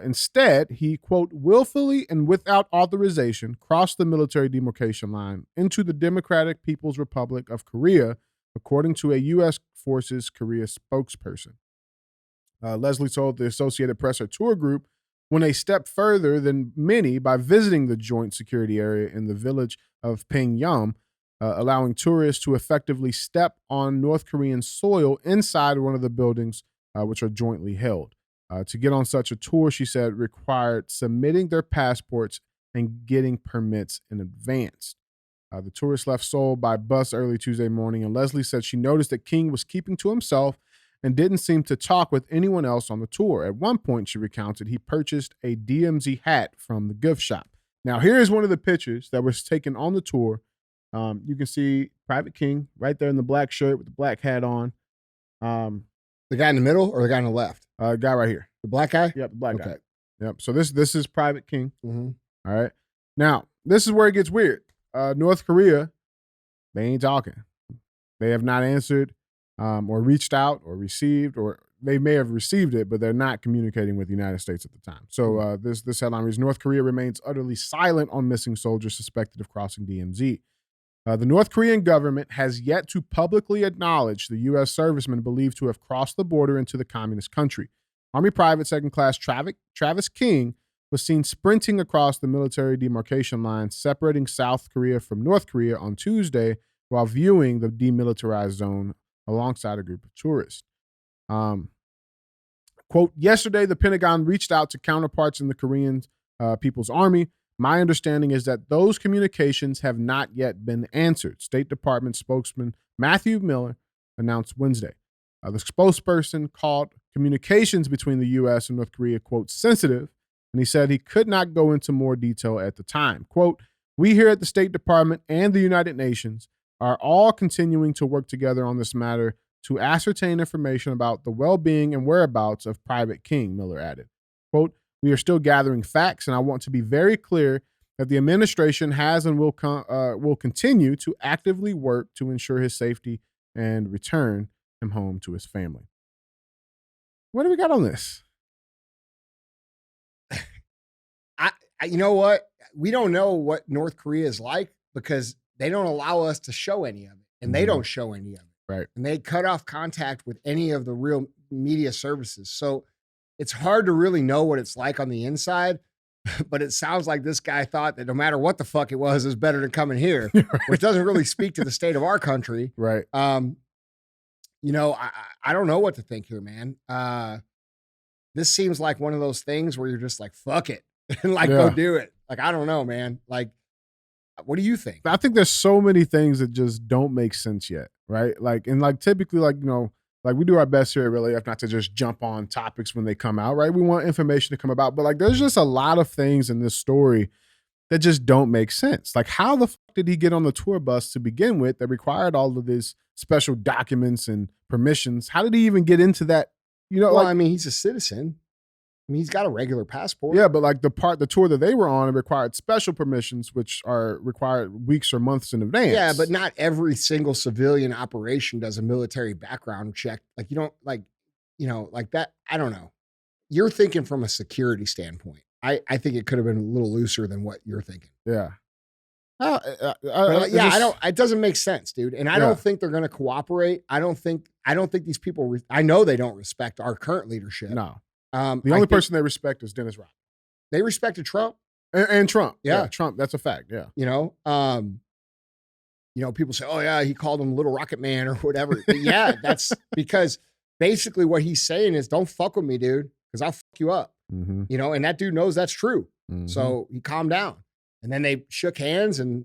Speaker 2: Instead, he, quote, willfully and without authorization crossed the military demarcation line into the Democratic People's Republic of Korea, according to a U.S. Forces Korea spokesperson. Leslie told the Associated Press her tour group went a step further than many by visiting the joint security area in the village of Pyongyang, allowing tourists to effectively step on North Korean soil inside one of the buildings which are jointly held. To get on such a tour, she said, required submitting their passports and getting permits in advance. The tourists left Seoul by bus early Tuesday morning, and Leslie said she noticed that King was keeping to himself and didn't seem to talk with anyone else on the tour. At one point, she recounted, he purchased a DMZ hat from the gift shop. Now, here is one of the pictures that was taken on the tour. You can see Private King right there in the black shirt with the black hat on.
Speaker 1: The guy in the middle or the guy on the left?
Speaker 2: Guy right here.
Speaker 1: The black guy?
Speaker 2: Yep, the black guy. Yep. So this is Private King.
Speaker 1: Mm-hmm.
Speaker 2: All right. Now, this is where it gets weird. North Korea, they ain't talking. They have not answered or reached out or received, or they may have received it, but they're not communicating with the United States at the time. So this headline reads, North Korea remains utterly silent on missing soldiers suspected of crossing DMZ. The North Korean government has yet to publicly acknowledge the U.S. servicemen believed to have crossed the border into the communist country. Army Private Second Class Travis King was seen sprinting across the military demarcation line separating South Korea from North Korea on Tuesday while viewing the demilitarized zone alongside a group of tourists. Quote, yesterday, the Pentagon reached out to counterparts in the Korean People's Army. My understanding is that those communications have not yet been answered, State Department spokesman Matthew Miller announced Wednesday. The spokesperson called communications between the U.S. and North Korea, quote, sensitive, and he said he could not go into more detail at the time. Quote, we here at the State Department and the United Nations are all continuing to work together on this matter to ascertain information about the well-being and whereabouts of Private King, Miller added. Quote, we are still gathering facts, and I want to be very clear that the administration has and will continue to actively work to ensure his safety and return him home to his family. What do we got on this?
Speaker 1: You know what? We don't know what North Korea is like because they don't allow us to show any of it, and they don't show any of it.
Speaker 2: Right.
Speaker 1: And they cut off contact with any of the real media services. So it's hard to really know what it's like on the inside, but it sounds like this guy thought that no matter what the fuck it was better than coming here,
Speaker 2: Right.
Speaker 1: which doesn't really speak to the state of our country.
Speaker 2: Right.
Speaker 1: You know, I don't know what to think here, man. This seems like one of those things where you're just like, fuck it, and like, go do it. Like, I don't know, man. Like, what do you think?
Speaker 2: I think there's so many things that just don't make sense yet, right? Like, and like typically, like, you know, Like, we do our best here at Real AF not to just jump on topics when they come out, right? We want information to come about. But, like, there's just a lot of things in this story that just don't make sense. Like, how the fuck did he get on the tour bus to begin with that required all of these special documents and permissions? How did he even get into that? You know,
Speaker 1: Well,
Speaker 2: like,
Speaker 1: I mean, he's a citizen. I mean, he's got a regular passport.
Speaker 2: yeah, but like the tour that they were on, it required special permissions, which are required weeks or months in advance.
Speaker 1: Yeah, but not every single civilian operation does a military background check. Like, you don't like, like that. I don't know. You're thinking from a security standpoint. I think it could have been a little looser than what you're thinking.
Speaker 2: Yeah.
Speaker 1: It doesn't make sense, dude. And I don't think they're going to cooperate. I don't think these people, I know they don't respect our current leadership.
Speaker 2: No. The only person they respect is Dennis Rodman.
Speaker 1: They respected Trump.
Speaker 2: And Trump.
Speaker 1: Yeah.
Speaker 2: Trump. That's a fact. Yeah.
Speaker 1: People say, oh yeah, he called him Little Rocket Man or whatever. But yeah, that's because basically what he's saying is don't fuck with me, dude, because I'll fuck you up.
Speaker 2: Mm-hmm.
Speaker 1: And that dude knows that's true.
Speaker 2: Mm-hmm.
Speaker 1: So he calmed down. And then they shook hands and,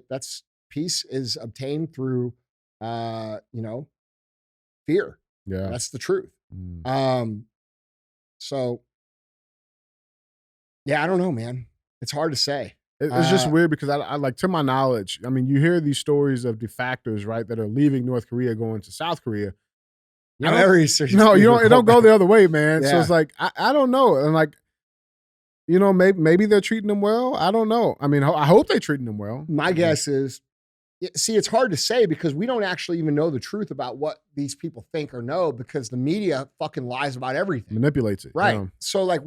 Speaker 1: that's peace is obtained through, fear.
Speaker 2: Yeah.
Speaker 1: That's the truth. So, yeah, I don't know, man. It's hard to say.
Speaker 2: It's just weird because I like, to my knowledge, I mean, you hear these stories of defectors, right, that are leaving North Korea, going to South Korea.
Speaker 1: It
Speaker 2: don't go the other way, man.
Speaker 1: Yeah.
Speaker 2: So it's like, I don't know. And like, maybe they're treating them well. I don't know. I mean, I hope they're treating them well.
Speaker 1: My guess is, see, it's hard to say because we don't actually even know the truth about what these people think or know because the media fucking lies about everything.
Speaker 2: Manipulates it.
Speaker 1: Right. Yeah. So like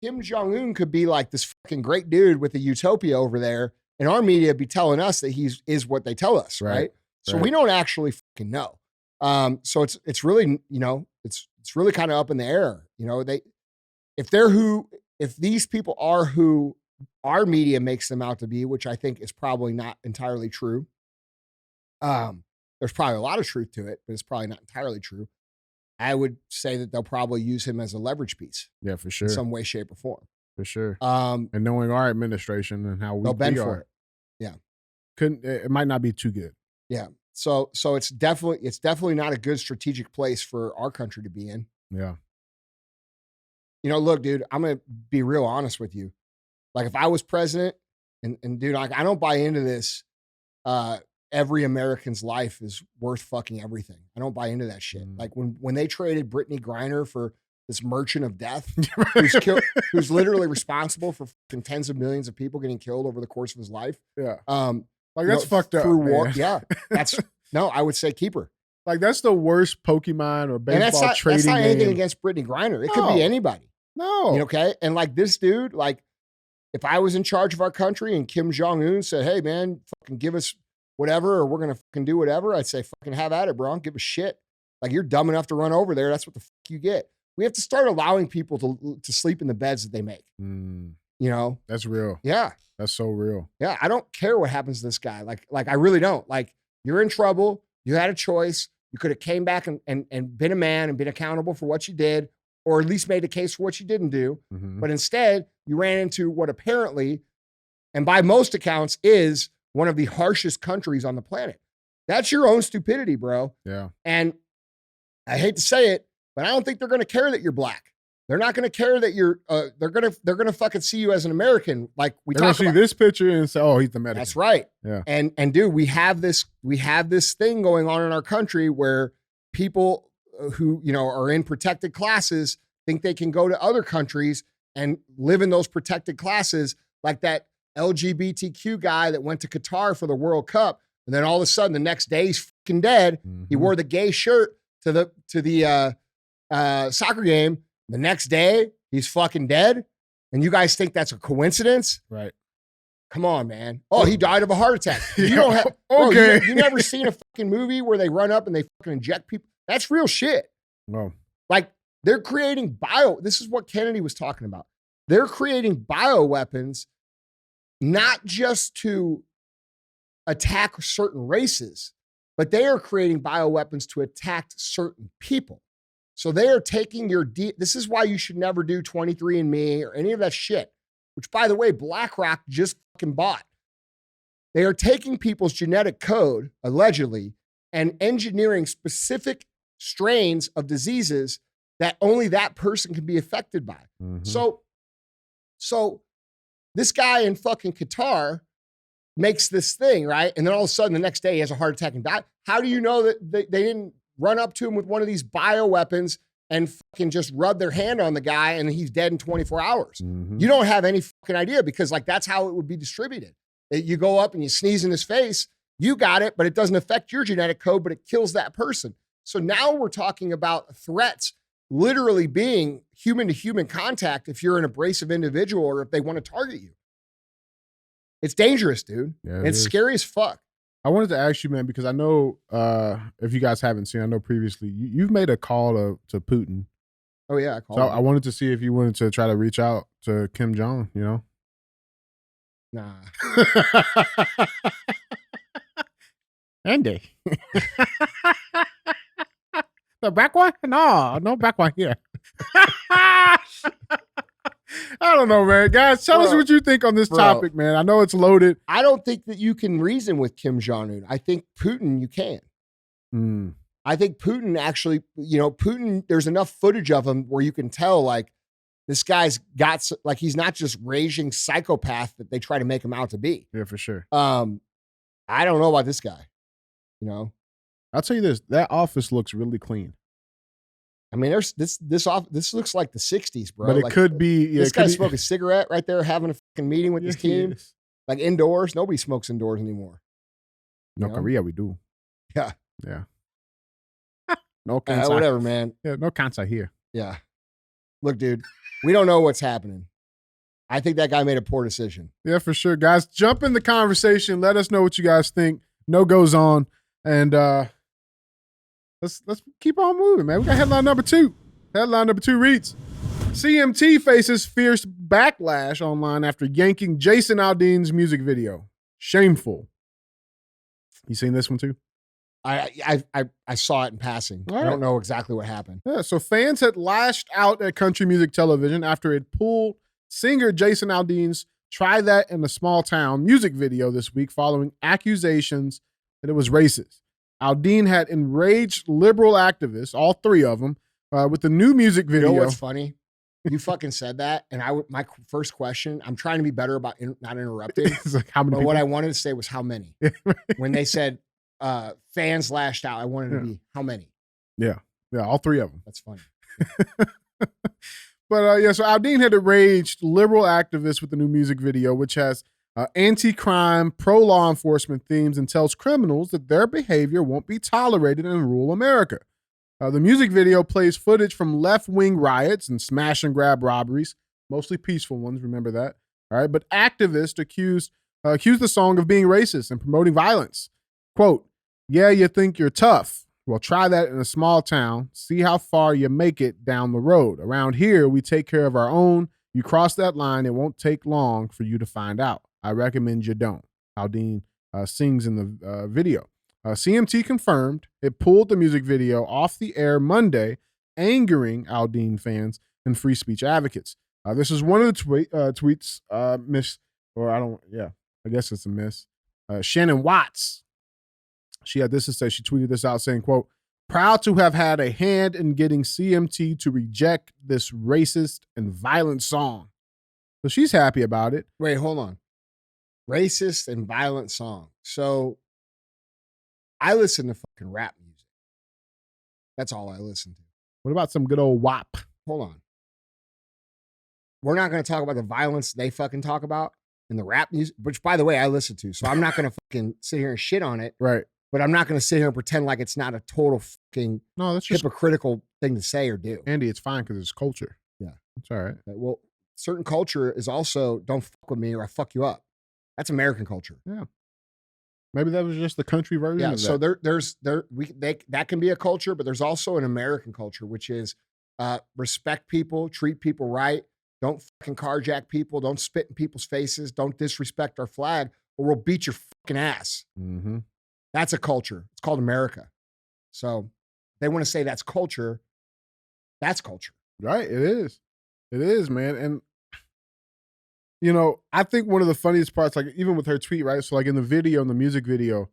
Speaker 1: Kim Jong-un could be like this fucking great dude with a utopia over there and our media be telling us that is what they tell us. Right. So we don't actually fucking know. So it's really, it's really kind of up in the air. If these people are who our media makes them out to be, which I think is probably not entirely true. There's probably a lot of truth to it, but it's probably not entirely true. I would say that they'll probably use him as a leverage piece.
Speaker 2: Yeah, for sure.
Speaker 1: In some way, shape, or form.
Speaker 2: For sure. And knowing our administration and how
Speaker 1: they'll bend for it.
Speaker 2: Yeah. It might not be too good.
Speaker 1: Yeah. So it's definitely not a good strategic place for our country to be in.
Speaker 2: Yeah.
Speaker 1: Look, dude, I'm going to be real honest with you. Like if I was president and dude, like I don't buy into this, every American's life is worth fucking everything. I don't buy into that shit. Like when they traded Brittany Griner for this merchant of death who's literally responsible for fucking tens of millions of people getting killed over the course of his life.
Speaker 2: Yeah. Like that's fucked up.
Speaker 1: Through war. Yeah. I would say keep her.
Speaker 2: Like that's the worst Pokemon or baseball trading
Speaker 1: That's not
Speaker 2: game.
Speaker 1: anything against Brittany Griner. It could be anybody.
Speaker 2: No.
Speaker 1: Okay. And like this dude, like if I was in charge of our country and Kim Jong-un said, hey man, fucking give us whatever, or we're going to fucking do whatever, I'd say fucking have at it, bro. I don't give a shit. Like you're dumb enough to run over there. That's what the fuck you get. We have to start allowing people to sleep in the beds that they make.
Speaker 2: That's real.
Speaker 1: Yeah.
Speaker 2: That's so real.
Speaker 1: Yeah. I don't care what happens to this guy. Like I really don't. Like you're in trouble. You had a choice. You could have came back and been a man and been accountable for what you did, or at least made a case for what you didn't do.
Speaker 2: Mm-hmm.
Speaker 1: But instead, you ran into what apparently, and by most accounts, is one of the harshest countries on the planet. That's your own stupidity, bro.
Speaker 2: Yeah.
Speaker 1: And I hate to say it, but I don't think they're going to care that you're black. They're not going to care that you're. They're gonna fucking see you as an American. Like
Speaker 2: they're gonna see this picture and say, "Oh, he's the American."
Speaker 1: That's right.
Speaker 2: Yeah.
Speaker 1: And dude, we have this thing going on in our country where people who are in protected classes think they can go to other countries and live in those protected classes, like that LGBTQ guy that went to Qatar for the World Cup, and then all of a sudden the next day he's fucking dead.
Speaker 2: Mm-hmm.
Speaker 1: He wore the gay shirt to the soccer game. The next day he's fucking dead, and you guys think that's a coincidence?
Speaker 2: Right.
Speaker 1: Come on, man. Oh, he died of a heart attack. You don't have
Speaker 2: okay.
Speaker 1: Bro, you never seen a fucking movie where they run up and they fucking inject people? That's real shit.
Speaker 2: No.
Speaker 1: Like they're creating this is what Kennedy was talking about. They're creating bioweapons not just to attack certain races, but they are creating bioweapons to attack certain people. So they are taking this is why you should never do 23andMe or any of that shit, which by the way, BlackRock just fucking bought. They are taking people's genetic code, allegedly, and engineering specific strains of diseases that only that person can be affected by. So this guy in fucking Qatar makes this thing, right? And then all of a sudden the next day he has a heart attack and died. How do you know that they didn't run up to him with one of these bioweapons and fucking just rub their hand on the guy and he's dead in 24 hours? You don't have any fucking idea, because like that's how it would be distributed. You go up and you sneeze in his face, you got it, but it doesn't affect your genetic code, but it kills that person. So now we're talking about threats literally being human to human contact if you're an abrasive individual or if they want to target you. It's dangerous, dude.
Speaker 2: Yeah,
Speaker 1: it's scary as fuck.
Speaker 2: I wanted to ask you, man, because I know if you guys haven't seen, I know previously you've made a call to Putin.
Speaker 1: Oh yeah, I called
Speaker 2: so
Speaker 1: him.
Speaker 2: I wanted to see if you wanted to try to reach out to Kim Jong, you know?
Speaker 1: Nah.
Speaker 2: Andy. The back one? No back one here. I don't know, man. Guys, tell us what you think on this topic, man. I know it's loaded.
Speaker 1: I don't think that you can reason with Kim Jong-un. I think Putin, you can. I think Putin actually, Putin, there's enough footage of him where you can tell, like, this guy's got, like, he's not just raging psychopath that they try to make him out to be.
Speaker 2: Yeah, for sure.
Speaker 1: I don't know about this guy,
Speaker 2: I'll tell you this, that office looks really clean.
Speaker 1: I mean, there's this looks like the 60s, bro.
Speaker 2: But it could be.
Speaker 1: This guy's smoking a cigarette right there, having a fucking meeting with his team. Like indoors. Nobody smokes indoors anymore.
Speaker 2: No, Korea, we do.
Speaker 1: Yeah.
Speaker 2: Yeah. No cancer.
Speaker 1: Whatever, man.
Speaker 2: Yeah, no cancer here.
Speaker 1: Yeah. Look, dude, we don't know what's happening. I think that guy made a poor decision.
Speaker 2: Yeah, for sure. Guys, jump in the conversation. Let us know what you guys think. No goes on. And let's keep on moving, man. We got headline number 2. Headline number 2 reads, CMT faces fierce backlash online after yanking Jason Aldean's music video. Shameful. You seen this one too?
Speaker 1: I saw it in passing. I don't know exactly what happened.
Speaker 2: Yeah, so fans had lashed out at country music television after it pulled singer Jason Aldean's Try That in a Small Town music video this week following accusations that it was racist. Aldean had enraged liberal activists, all 3 of them, with the new music video.
Speaker 1: You know what's funny? You fucking said that, and my first question, I'm trying to be better about not interrupting,
Speaker 2: like, how many
Speaker 1: but
Speaker 2: people?
Speaker 1: what I wanted to say was how many. When they said fans lashed out, I wanted to be how many?
Speaker 2: Yeah, all 3 of them.
Speaker 1: That's funny.
Speaker 2: But so Aldean had enraged liberal activists with the new music video, which has anti-crime, pro-law enforcement themes and tells criminals that their behavior won't be tolerated in rural America. The music video plays footage from left-wing riots and smash-and-grab robberies, mostly peaceful ones, remember that. All right, but activists accused the song of being racist and promoting violence. Quote, "Yeah, you think you're tough. Well, try that in a small town. See how far you make it down the road. Around here, we take care of our own. You cross that line, it won't take long for you to find out. I recommend you don't." Aldean sings in the video. CMT confirmed it pulled the music video off the air Monday, angering Aldean fans and free speech advocates. This is one of the tweets, I guess it's a miss. Shannon Watts, she had this to say. She tweeted this out saying, quote, "Proud to have had a hand in getting CMT to reject this racist and violent song." So she's happy about it.
Speaker 1: Wait, hold on. Racist and violent song. So I listen to fucking rap music. That's all I listen to.
Speaker 2: What about some good old WAP?
Speaker 1: Hold on. We're not going to talk about the violence they fucking talk about in the rap music, which, by the way, I listen to. So I'm not going to fucking sit here and shit on it.
Speaker 2: Right.
Speaker 1: But I'm not going to sit here and pretend like it's not a total fucking
Speaker 2: that's just
Speaker 1: hypocritical thing to say or do.
Speaker 2: Andy, it's fine because it's culture.
Speaker 1: Yeah.
Speaker 2: It's all right.
Speaker 1: Well, certain culture is also don't fuck with me or I fuck you up. That's American culture.
Speaker 2: Yeah. Maybe that was just the country version.
Speaker 1: Yeah.
Speaker 2: Of
Speaker 1: So
Speaker 2: that.
Speaker 1: that can be a culture, but there's also an American culture, which is respect people, treat people right. Don't fucking carjack people. Don't spit in people's faces. Don't disrespect our flag or we'll beat your fucking ass.
Speaker 2: Mm-hmm.
Speaker 1: That's a culture. It's called America. So they want to say that's culture. That's culture.
Speaker 2: Right. It is. It is, man. And, I think one of the funniest parts, like even with her tweet, right? So like in the video, in the music video,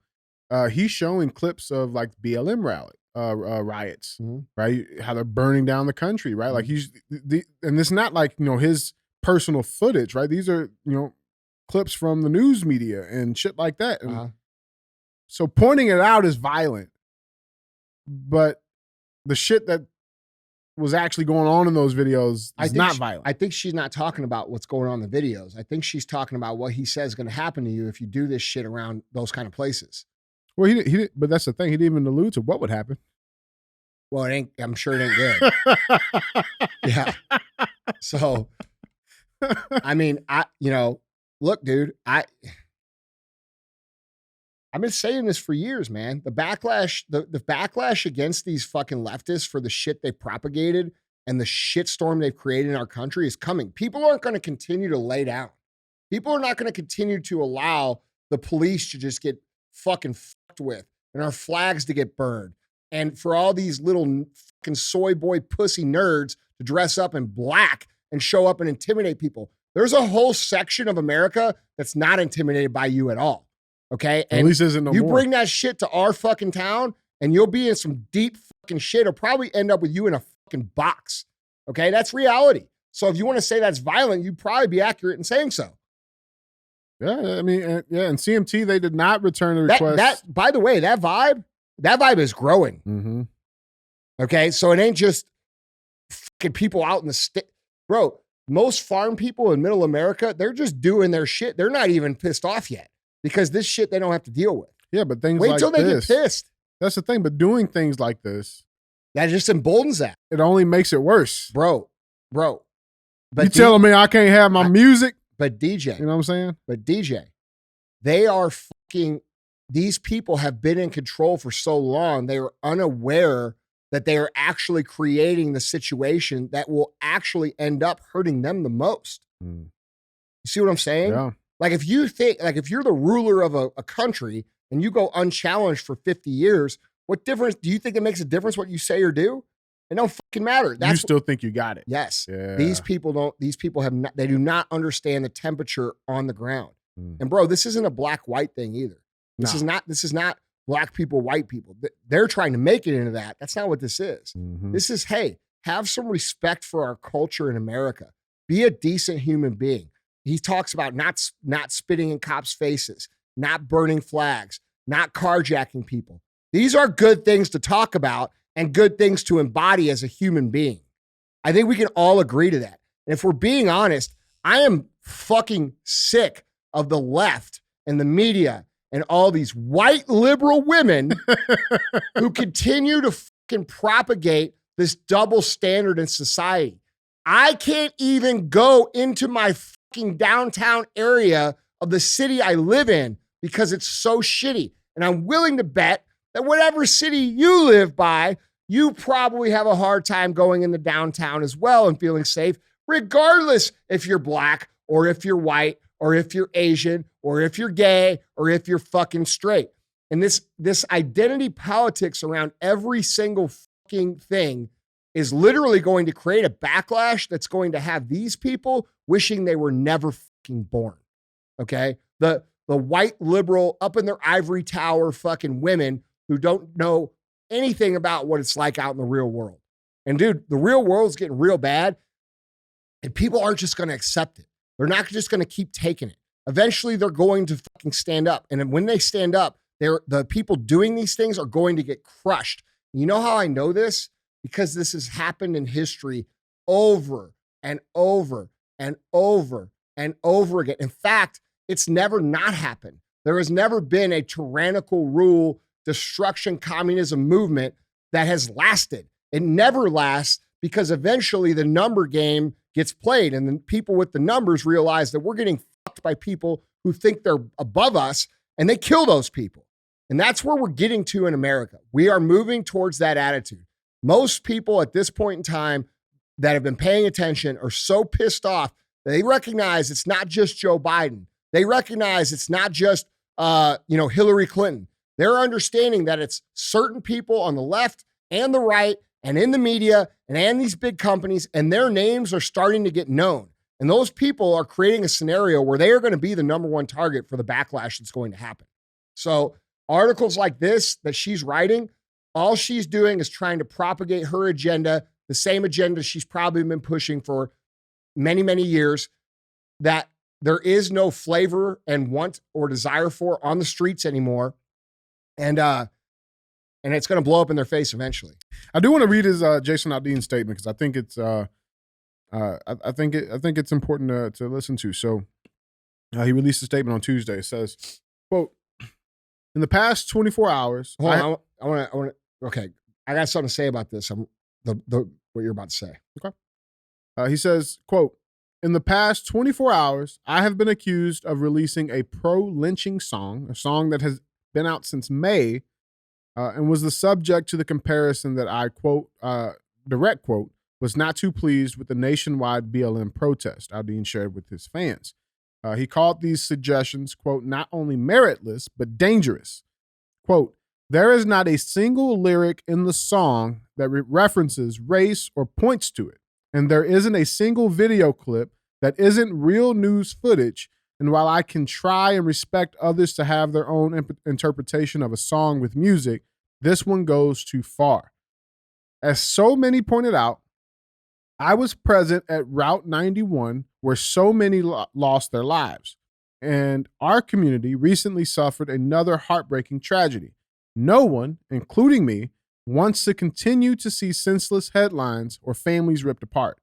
Speaker 2: he's showing clips of like BLM riots,
Speaker 1: Mhm.
Speaker 2: right? How they're burning down the country, right? Like
Speaker 1: Mhm.
Speaker 2: and it's not like, his personal footage, right? These are, clips from the news media and shit like that. And
Speaker 1: Uh-huh.
Speaker 2: so pointing it out is violent, but the shit that was actually going on in those videos is not violent.
Speaker 1: I think she's not talking about what's going on in the videos. I think she's talking about what he says is going to happen to you if you do this shit around those kind of places.
Speaker 2: Well, he did, but that's the thing. He didn't even allude to what would happen.
Speaker 1: Well, I'm sure it ain't good. Yeah. So, I mean, look, dude, I've been saying this for years, man. The backlash against these fucking leftists for the shit they propagated and the shitstorm they've created in our country is coming. People aren't going to continue to lay down. People are not going to continue to allow the police to just get fucking fucked with and our flags to get burned. And for all these little fucking soy boy pussy nerds to dress up in black and show up and intimidate people. There's a whole section of America that's not intimidated by you at all. Okay. And
Speaker 2: at least isn't no
Speaker 1: you
Speaker 2: more.
Speaker 1: bring that shit to our fucking town and you'll be in some deep fucking shit. It'll probably end up with you in a fucking box. Okay. That's reality. So if you want to say that's violent, you'd probably be accurate in saying so.
Speaker 2: Yeah. I mean, and CMT, they did not return the request.
Speaker 1: That, by the way, that vibe is growing.
Speaker 2: Mm-hmm.
Speaker 1: Okay. So it ain't just fucking people out in the state. Bro, most farm people in middle America, they're just doing their shit. They're not even pissed off yet because this shit they don't have to deal with.
Speaker 2: Yeah, but things
Speaker 1: Wait
Speaker 2: like
Speaker 1: till they
Speaker 2: this,
Speaker 1: get pissed.
Speaker 2: That's the thing. But doing things like this,
Speaker 1: that just emboldens that.
Speaker 2: It only makes it worse.
Speaker 1: Bro.
Speaker 2: But you telling me I can't have my music?
Speaker 1: But DJ.
Speaker 2: You know what I'm saying?
Speaker 1: But DJ, they are fucking, these people have been in control for so long, they are unaware that they are actually creating the situation that will actually end up hurting them the most. You see what I'm saying?
Speaker 2: Yeah.
Speaker 1: Like if you think, like if you're the ruler of a country and you go unchallenged for 50 years, what difference, do you think it makes a difference what you say or do? It don't fucking matter.
Speaker 2: You still think you got it.
Speaker 1: Yes.
Speaker 2: Yeah.
Speaker 1: These people have not, they do not understand the temperature on the ground. And bro, this isn't a black-white thing either. This is not black people, white people. They're trying to make it into that. That's not what this is. This is, hey, have some respect for our culture in America. Be a decent human being. He talks about not spitting in cops' faces, not burning flags, not carjacking people. These are good things to talk about and good things to embody as a human being. I think we can all agree to that. And if we're being honest, I am fucking sick of the left and the media and all these white liberal women who continue to fucking propagate this double standard in society. I can't even go into my fucking downtown area of the city I live in because it's so shitty. And I'm willing to bet that whatever city you live by, you probably have a hard time going in the downtown as well and feeling safe, regardless if you're black or if you're white or if you're Asian or if you're gay or if you're fucking straight. And this identity politics around every single fucking thing is literally going to create a backlash that's going to have these people wishing they were never fucking born. Okay? The white liberal up in their ivory tower fucking women who don't know anything about what it's like out in the real world. And dude, the real world's getting real bad and people aren't just going to accept it. They're not just going to keep taking it. Eventually they're going to fucking stand up. And when they stand up, the people doing these things are going to get crushed. You know how I know this? Because this has happened in history over and over and over and over again. In fact, it's never not happened. There has never been a tyrannical rule, destruction, communism movement that has lasted. It never lasts because eventually the number game gets played and then people with the numbers realize that we're getting fucked by people who think they're above us and they kill those people. And that's where we're getting to in America. We are moving towards that attitude. Most people at this point in time that have been paying attention are so pissed off that they recognize it's not just Joe Biden. They recognize it's not just Hillary Clinton. They're understanding that it's certain people on the left and the right and in the media and these big companies, and their names are starting to get known. And those people are creating a scenario where they are going to be the number one target for the backlash that's going to happen. So articles like this that she's writing, all she's doing is trying to propagate her agenda, the same agenda she's probably been pushing for many, many years, that there is no flavor and want or desire for on the streets anymore. And it's going to blow up in their face eventually.
Speaker 2: I do want to read his Jason Aldean statement because I think it's I think it's important to listen to. So he released a statement on Tuesday. It says, quote, in the past 24 hours.
Speaker 1: Hold on, okay. I got something to say about this. What you're about to say.
Speaker 2: Okay. He says, quote, in the past 24 hours, I have been accused of releasing a pro-lynching song, a song that has been out since May, and was the subject to the comparison that I, quote, direct quote, was not too pleased with the nationwide BLM protest, Aldean shared with his fans. He called these suggestions, quote, not only meritless, but dangerous. Quote, there is not a single lyric in the song that references race or points to it. And there isn't a single video clip that isn't real news footage. And while I can try and respect others to have their own interpretation of a song with music, this one goes too far. As so many pointed out, I was present at Route 91 where so many lost their lives. And our community recently suffered another heartbreaking tragedy. No one, including me, wants to continue to see senseless headlines or families ripped apart.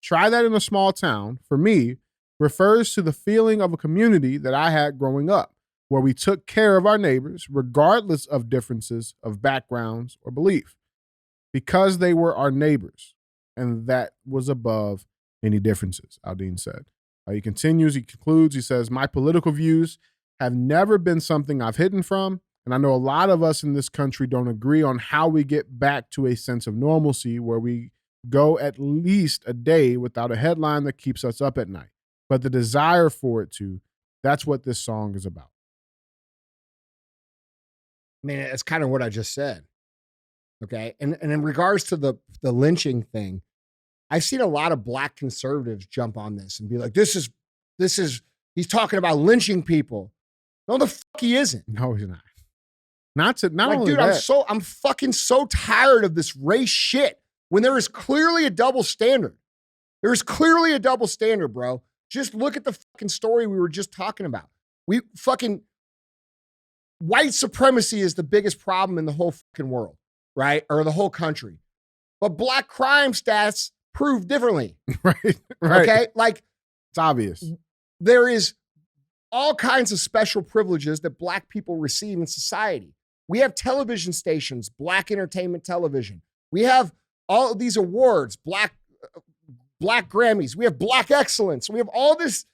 Speaker 2: Try that in a small town, for me, refers to the feeling of a community that I had growing up, where we took care of our neighbors, regardless of differences of backgrounds or belief, because they were our neighbors, and that was above any differences, Aldean said. He continues, he concludes, he says, my political views have never been something I've hidden from, and I know a lot of us in this country don't agree on how we get back to a sense of normalcy where we go at least a day without a headline that keeps us up at night. But the desire for it to, that's what this song is about.
Speaker 1: I mean, it's kind of what I just said. Okay. And in regards to the lynching thing, I've seen a lot of black conservatives jump on this and be like, this is, he's talking about lynching people. No, the fuck he isn't.
Speaker 2: No, he's not. Not
Speaker 1: like,
Speaker 2: only
Speaker 1: dude,
Speaker 2: that.
Speaker 1: I'm fucking so tired of this race shit when there is clearly a double standard. There is clearly a double standard, bro. Just look at the fucking story we were just talking about. White supremacy is the biggest problem in the whole fucking world, right? Or the whole country. But black crime stats prove differently.
Speaker 2: Right.
Speaker 1: Okay? Like,
Speaker 2: it's obvious.
Speaker 1: There is all kinds of special privileges that black people receive in society. We have television stations, Black Entertainment Television. We have all of these awards, Black Grammys. We have Black Excellence. We have all this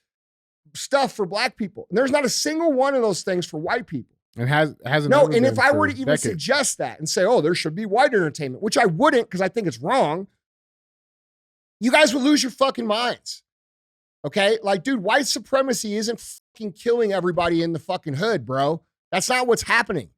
Speaker 1: stuff for black people. And there's not a single one of those things for white people.
Speaker 2: And hasn't.
Speaker 1: No, and if I were to even suggest that and say, oh, there should be white entertainment, which I wouldn't because I think it's wrong, you guys would lose your fucking minds. Okay? Like, dude, white supremacy isn't fucking killing everybody in the fucking hood, bro. That's not what's happening.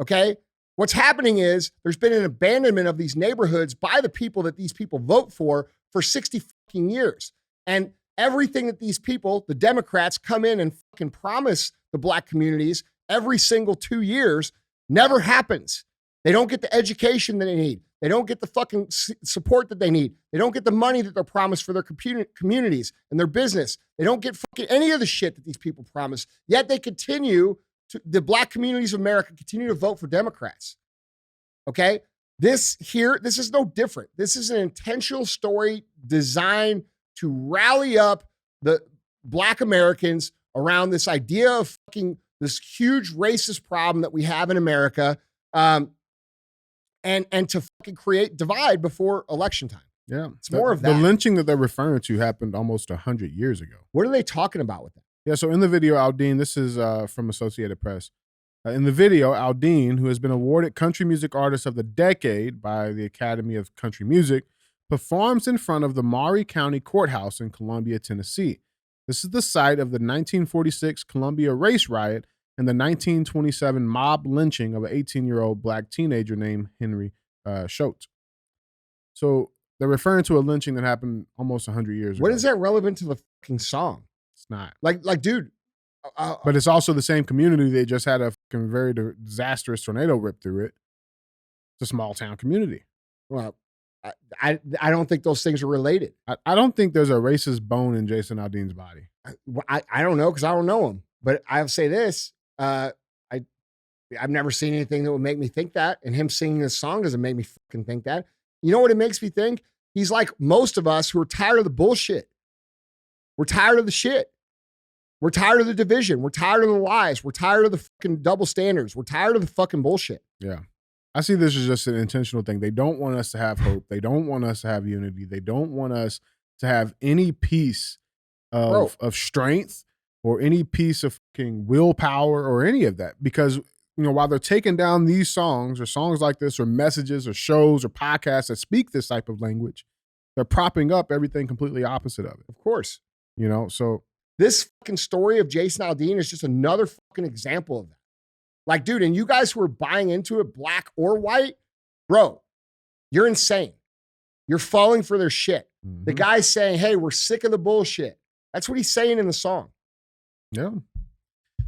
Speaker 1: Okay? What's happening is there's been an abandonment of these neighborhoods by the people that these people vote for 60 fucking years. And everything that these people, the Democrats, come in and fucking promise the black communities every single 2 years never happens. They don't get the education that they need. They don't get the fucking support that they need. They don't get the money that they're promised for their communities and their business. They don't get fucking any of the shit that these people promise. Yet they continue to, the black communities of America continue to vote for Democrats. Okay? This is no different. This is an intentional story designed to rally up the black Americans around this idea of fucking this huge racist problem that we have in America, and to fucking create divide before election time.
Speaker 2: Yeah.
Speaker 1: It's more of that.
Speaker 2: The lynching that they're referring to happened almost 100 years ago.
Speaker 1: What are they talking about with that?
Speaker 2: Yeah, so in the video, Aldean, this is from Associated Press. In the video, Aldean, who has been awarded Country Music Artist of the Decade by the Academy of Country Music, performs in front of the Maury County Courthouse in Columbia, Tennessee. This is the site of the 1946 Columbia race riot and the 1927 mob lynching of an 18-year-old black teenager named Henry Schultz. So they're referring to a lynching that happened almost 100 years ago.
Speaker 1: What is that relevant to the fucking song?
Speaker 2: It's not.
Speaker 1: Like, dude,
Speaker 2: But it's also the same community. They just had a fucking very disastrous tornado rip through it. It's a small town community.
Speaker 1: Well, I don't think those things are related.
Speaker 2: I don't think there's a racist bone in Jason Aldean's body.
Speaker 1: I don't know because I don't know him. But I'll say this: I've never seen anything that would make me think that, and him singing this song doesn't make me fucking think that. You know what it makes me think? He's like most of us who are tired of the bullshit. We're tired of the shit. We're tired of the division. We're tired of the lies. We're tired of the fucking double standards. We're tired of the fucking bullshit.
Speaker 2: Yeah. I see this as just an intentional thing. They don't want us to have hope. They don't want us to have unity. They don't want us to have any piece of strength or any piece of fucking willpower or any of that. Because, you know, while they're taking down these songs or songs like this or messages or shows or podcasts that speak this type of language, they're propping up everything completely opposite of it.
Speaker 1: Of course.
Speaker 2: You know, so
Speaker 1: this fucking story of Jason Aldean is just another fucking example of that. Like, dude, and you guys who are buying into it, black or white, bro, you're insane. You're falling for their shit. Mm-hmm. The guy's saying, hey, we're sick of the bullshit. That's what he's saying in the song.
Speaker 2: Yeah.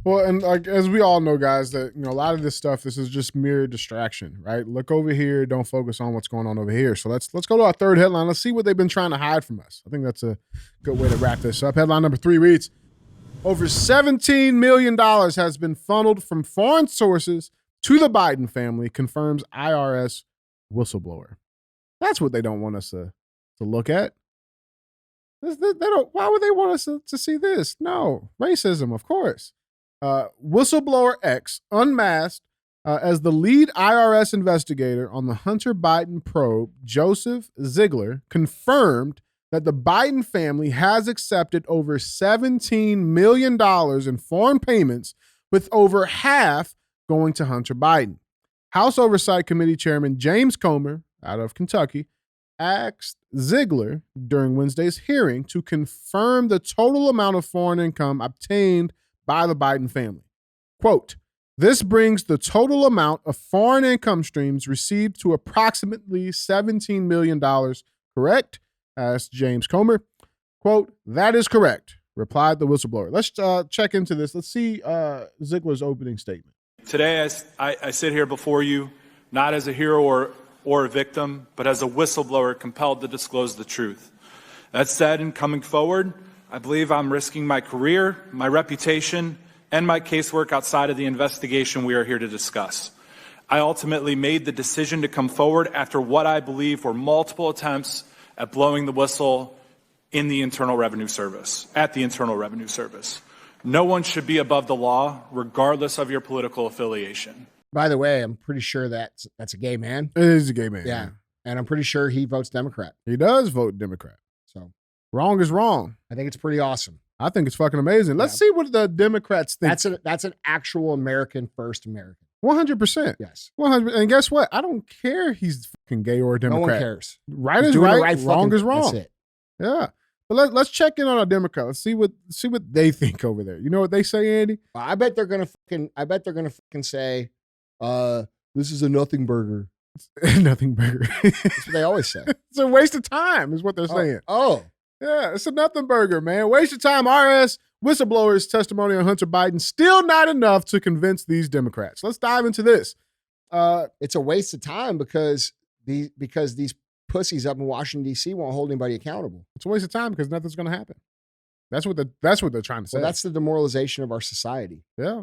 Speaker 2: Well, and like, as we all know, guys, that, you know, a lot of this stuff, this is just mere distraction, right? Look over here. Don't focus on what's going on over here. So let's go to our third headline. Let's see what they've been trying to hide from us. I think that's a good way to wrap this up. Headline number 3 reads, over $17 million has been funneled from foreign sources to the Biden family, confirms IRS whistleblower. That's what they don't want us to look at. They don't, why would they want us to see this? No, racism, of course. Whistleblower X unmasked as the lead IRS investigator on the Hunter Biden probe, Joseph Ziegler, confirmed that the Biden family has accepted over $17 million in foreign payments, with over half going to Hunter Biden. House Oversight Committee Chairman James Comer, out of Kentucky, asked Ziegler during Wednesday's hearing to confirm the total amount of foreign income obtained by the Biden family. Quote, this brings the total amount of foreign income streams received to approximately $17 million, correct? Asked James Comer. Quote, that is correct, replied the whistleblower. Let's check into this. Let's see Ziegler's opening statement.
Speaker 3: Today, I sit here before you, not as a hero or a victim, but as a whistleblower compelled to disclose the truth. That said, in coming forward, I believe I'm risking my career, my reputation, and my casework outside of the investigation we are here to discuss. I ultimately made the decision to come forward after what I believe were multiple attempts at blowing the whistle at the Internal Revenue Service. No one should be above the law, regardless of your political affiliation.
Speaker 1: By the way, I'm pretty sure that's a gay man.
Speaker 2: It is a gay man.
Speaker 1: Yeah. And I'm pretty sure he votes Democrat.
Speaker 2: He does vote Democrat.
Speaker 1: So
Speaker 2: wrong is wrong.
Speaker 1: I think it's pretty awesome.
Speaker 2: I think it's fucking amazing. Let's see what the Democrats think.
Speaker 1: That's an actual American, first American.
Speaker 2: 100%.
Speaker 1: Yes.
Speaker 2: 100%. And guess what? I don't care he's fucking gay or a Democrat.
Speaker 1: No one cares.
Speaker 2: Right is right, wrong is wrong.
Speaker 1: That's it.
Speaker 2: Yeah. But let's check in on our Democrat. Let's see what they think over there. You know what they say, Andy?
Speaker 1: I bet they're gonna fucking say, this is a nothing burger.
Speaker 2: Nothing burger.
Speaker 1: That's what they always say.
Speaker 2: It's a waste of time, is what they're saying.
Speaker 1: Oh.
Speaker 2: Yeah, it's a nothing burger, man. Waste of time. RS whistleblowers' testimony on Hunter Biden still not enough to convince these Democrats. Let's dive into this.
Speaker 1: It's a waste of time because these pussies up in Washington, D.C. won't hold anybody accountable.
Speaker 2: It's a waste of time because nothing's going to happen. That's what they're trying to say.
Speaker 1: Well, that's the demoralization of our society.
Speaker 2: Yeah.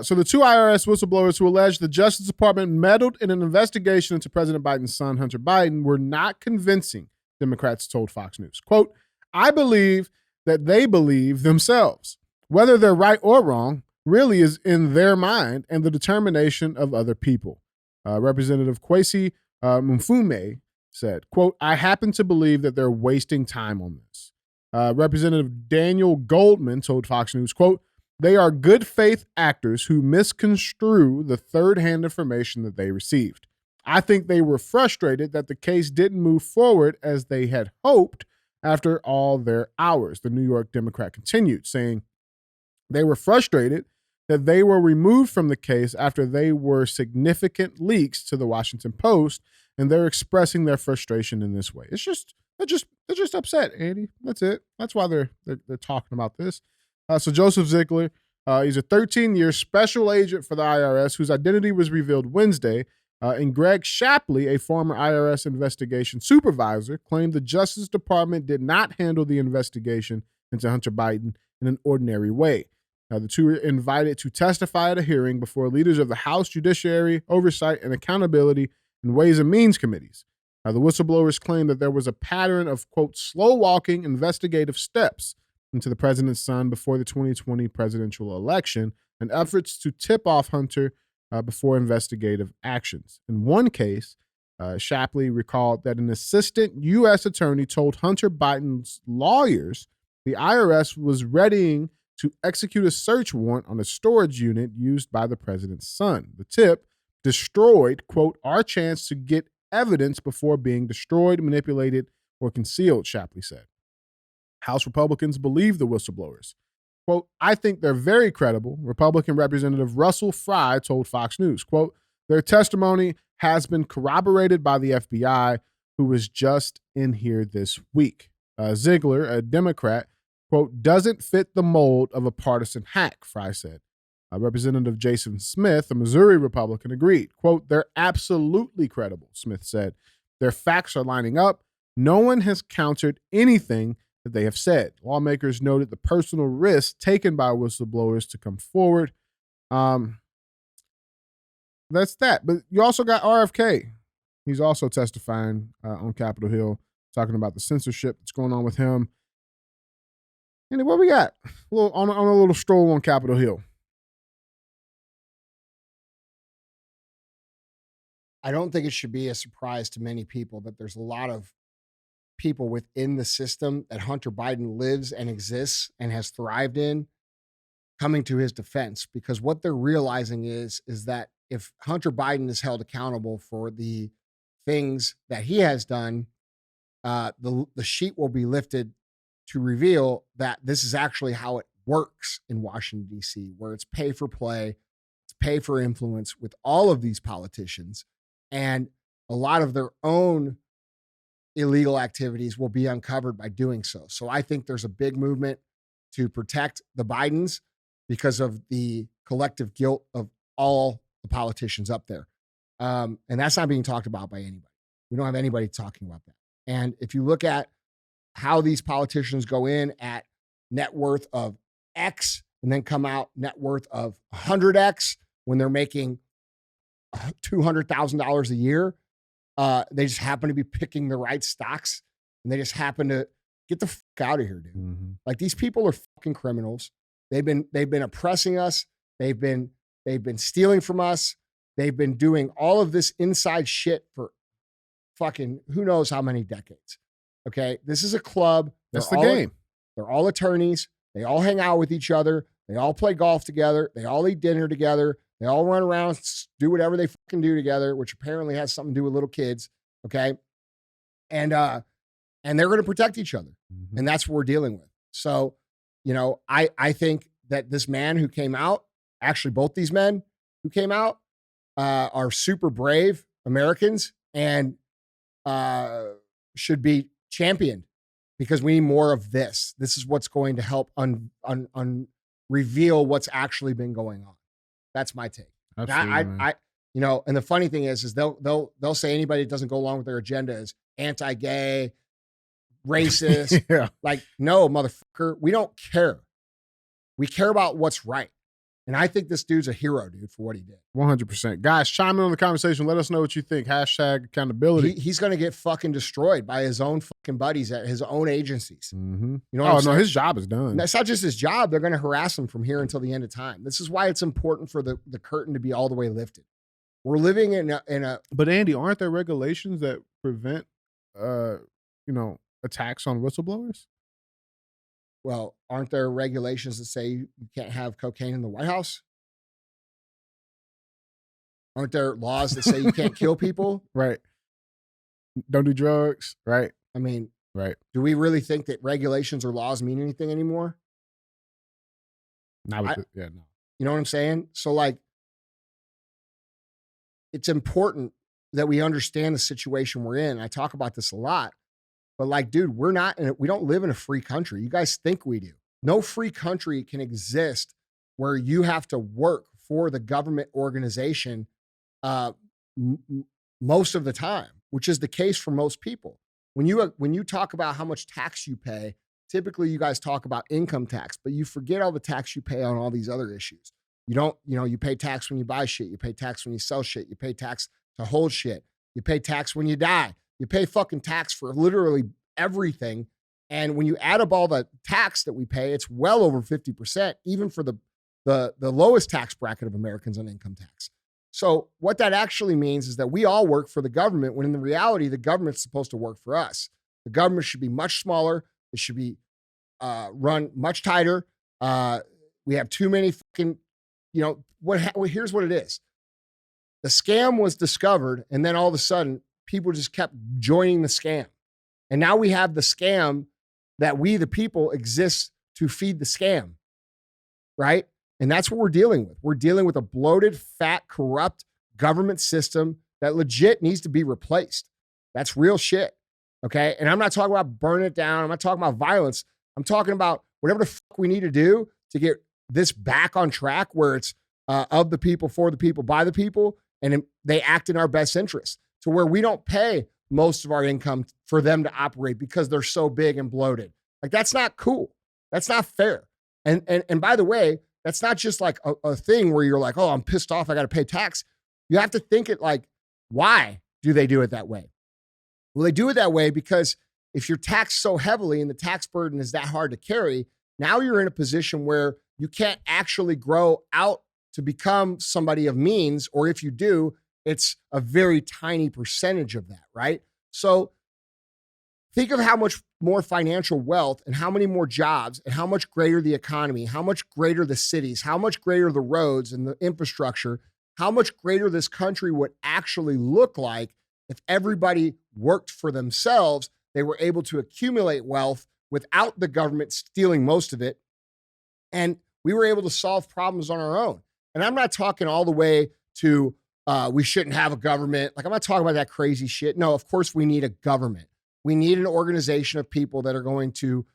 Speaker 2: So the 2 IRS whistleblowers who alleged the Justice Department meddled in an investigation into President Biden's son, Hunter Biden, were not convincing, Democrats told Fox News. Quote, I believe that they believe themselves. Whether they're right or wrong really is in their mind and the determination of other people. Representative Kwesi Mfume said, quote, I happen to believe that they're wasting time on this. Representative Daniel Goldman told Fox News, quote, they are good faith actors who misconstrue the third-hand information that they received. I think they were frustrated that the case didn't move forward as they had hoped after all their hours. The New York Democrat continued, saying they were frustrated that they were removed from the case after they were significant leaks to the Washington Post, and they're expressing their frustration in this way. They're just upset, Andy. That's it. That's why they're talking about this. So Joseph Ziegler, He's a 13-year special agent for the IRS whose identity was revealed Wednesday. And Greg Shapley, a former IRS investigation supervisor, claimed the Justice Department did not handle the investigation into Hunter Biden in an ordinary way. The two were invited to testify at a hearing before leaders of the House Judiciary, Oversight, and Accountability and Ways and Means committees. The whistleblowers claimed that there was a pattern of, quote, slow-walking investigative steps into the president's son before the 2020 presidential election and efforts to tip off Hunter before investigative actions. In one case, Shapley recalled that an assistant U.S. attorney told Hunter Biden's lawyers the IRS was readying to execute a search warrant on a storage unit used by the president's son. The tip destroyed, quote, our chance to get evidence before being destroyed, manipulated, or concealed, Shapley said. House Republicans believe the whistleblowers. Quote, I think they're very credible, Republican Representative Russell Fry told Fox News. Quote, their testimony has been corroborated by the FBI, who was just in here this week. Ziegler, a Democrat, quote, doesn't fit the mold of a partisan hack, Fry said. Representative Jason Smith, a Missouri Republican, agreed. Quote, they're absolutely credible, Smith said. Their facts are lining up. No one has countered anything that they have said. Lawmakers noted the personal risk taken by whistleblowers to come forward. That's that. But you also got RFK. He's also testifying on Capitol Hill, talking about the censorship that's going on with him. And what we got? On a little stroll on Capitol Hill.
Speaker 1: I don't think it should be a surprise to many people that there's a lot of people within the system that Hunter Biden lives and exists and has thrived in coming to his defense, because what they're realizing is that if Hunter Biden is held accountable for the things that he has done, the sheet will be lifted to reveal that this is actually how it works in Washington, D.C., where it's pay for play, it's pay for influence with all of these politicians. And a lot of their own illegal activities will be uncovered by doing so. So I think there's a big movement to protect the Bidens because of the collective guilt of all the politicians up there. And that's not being talked about by anybody. We don't have anybody talking about that. And if you look at how these politicians go in at net worth of X and then come out net worth of 100X when they're making $200,000 a year, they just happen to be picking the right stocks, and they just happen to get the fuck out of here, dude. Mm-hmm. Like, these people are fucking criminals. They've been oppressing us. They've been stealing from us. They've been doing all of this inside shit for fucking who knows how many decades. Okay, this is a club.
Speaker 2: That's the game.
Speaker 1: They're all attorneys. They all hang out with each other. They all play golf together. They all eat dinner together. They all run around, do whatever they fucking do together, which apparently has something to do with little kids. Okay. And they're going to protect each other. Mm-hmm. And that's what we're dealing with. So, I think that this man who came out, actually both these men who came out, are super brave Americans and should be championed, because we need more of this. This is what's going to help reveal what's actually been going on. That's my take. I and the funny thing is they'll say anybody that doesn't go along with their agenda is anti-gay, racist.
Speaker 2: Yeah.
Speaker 1: Like, no, motherfucker, we don't care. We care about what's right. And I think this dude's a hero, dude, for what he did.
Speaker 2: 100%. Guys, chime in on the conversation. Let us know what you think. Hashtag accountability.
Speaker 1: He's going to get fucking destroyed by his own fucking buddies at his own agencies.
Speaker 2: Mm-hmm.
Speaker 1: You know what I'm saying?
Speaker 2: His job is done.
Speaker 1: And that's not just his job. They're going to harass him from here until the end of time. This is why it's important for the curtain to be all the way lifted. We're living in a.
Speaker 2: But Andy, aren't there regulations that prevent, attacks on whistleblowers?
Speaker 1: Well, aren't there regulations that say you can't have cocaine in the White House? Aren't there laws that say you can't kill people?
Speaker 2: Right. Don't do drugs. Right.
Speaker 1: I mean,
Speaker 2: right.
Speaker 1: Do we really think that regulations or laws mean anything anymore?
Speaker 2: No.
Speaker 1: You know what I'm saying? So, like, it's important that we understand the situation we're in. I talk about this a lot. But, like, dude, we don't live in a free country. You guys think we do. No free country can exist where you have to work for the government organization most of the time, which is the case for most people. When you talk about how much tax you pay, typically you guys talk about income tax, but you forget all the tax you pay on all these other issues. You don't, you pay tax when you buy shit. You pay tax when you sell shit. You pay tax to hold shit. You pay tax when you die. You pay fucking tax for literally everything. And when you add up all the tax that we pay, it's well over 50%, even for the lowest tax bracket of Americans on income tax. So what that actually means is that we all work for the government, when in the reality, the government's supposed to work for us. The government should be much smaller. It should be run much tighter. We have too many fucking, here's what it is. The scam was discovered, and then all of a sudden, people just kept joining the scam. And now we have the scam that we, the people, exist to feed the scam, right? And that's what we're dealing with. We're dealing with a bloated, fat, corrupt government system that legit needs to be replaced. That's real shit, okay? And I'm not talking about burning it down. I'm not talking about violence. I'm talking about whatever the fuck we need to do to get this back on track, where it's of the people, for the people, by the people, and they act in our best interest, to where we don't pay most of our income for them to operate because they're so big and bloated. Like, that's not cool. That's not fair. And by the way, that's not just like a thing where you're like, oh, I'm pissed off, I got to pay tax. You have to think it like, why do they do it that way? Well, they do it that way because if you're taxed so heavily and the tax burden is that hard to carry, now you're in a position where you can't actually grow out to become somebody of means, or if you do, it's a very tiny percentage of that, right? So think of how much more financial wealth and how many more jobs and how much greater the economy, how much greater the cities, how much greater the roads and the infrastructure, how much greater this country would actually look like if everybody worked for themselves. They were able to accumulate wealth without the government stealing most of it. And we were able to solve problems on our own. And I'm not talking all the way to we shouldn't have a government. Like, I'm not talking about that crazy shit. No, of course we need a government. We need an organization of people that are going to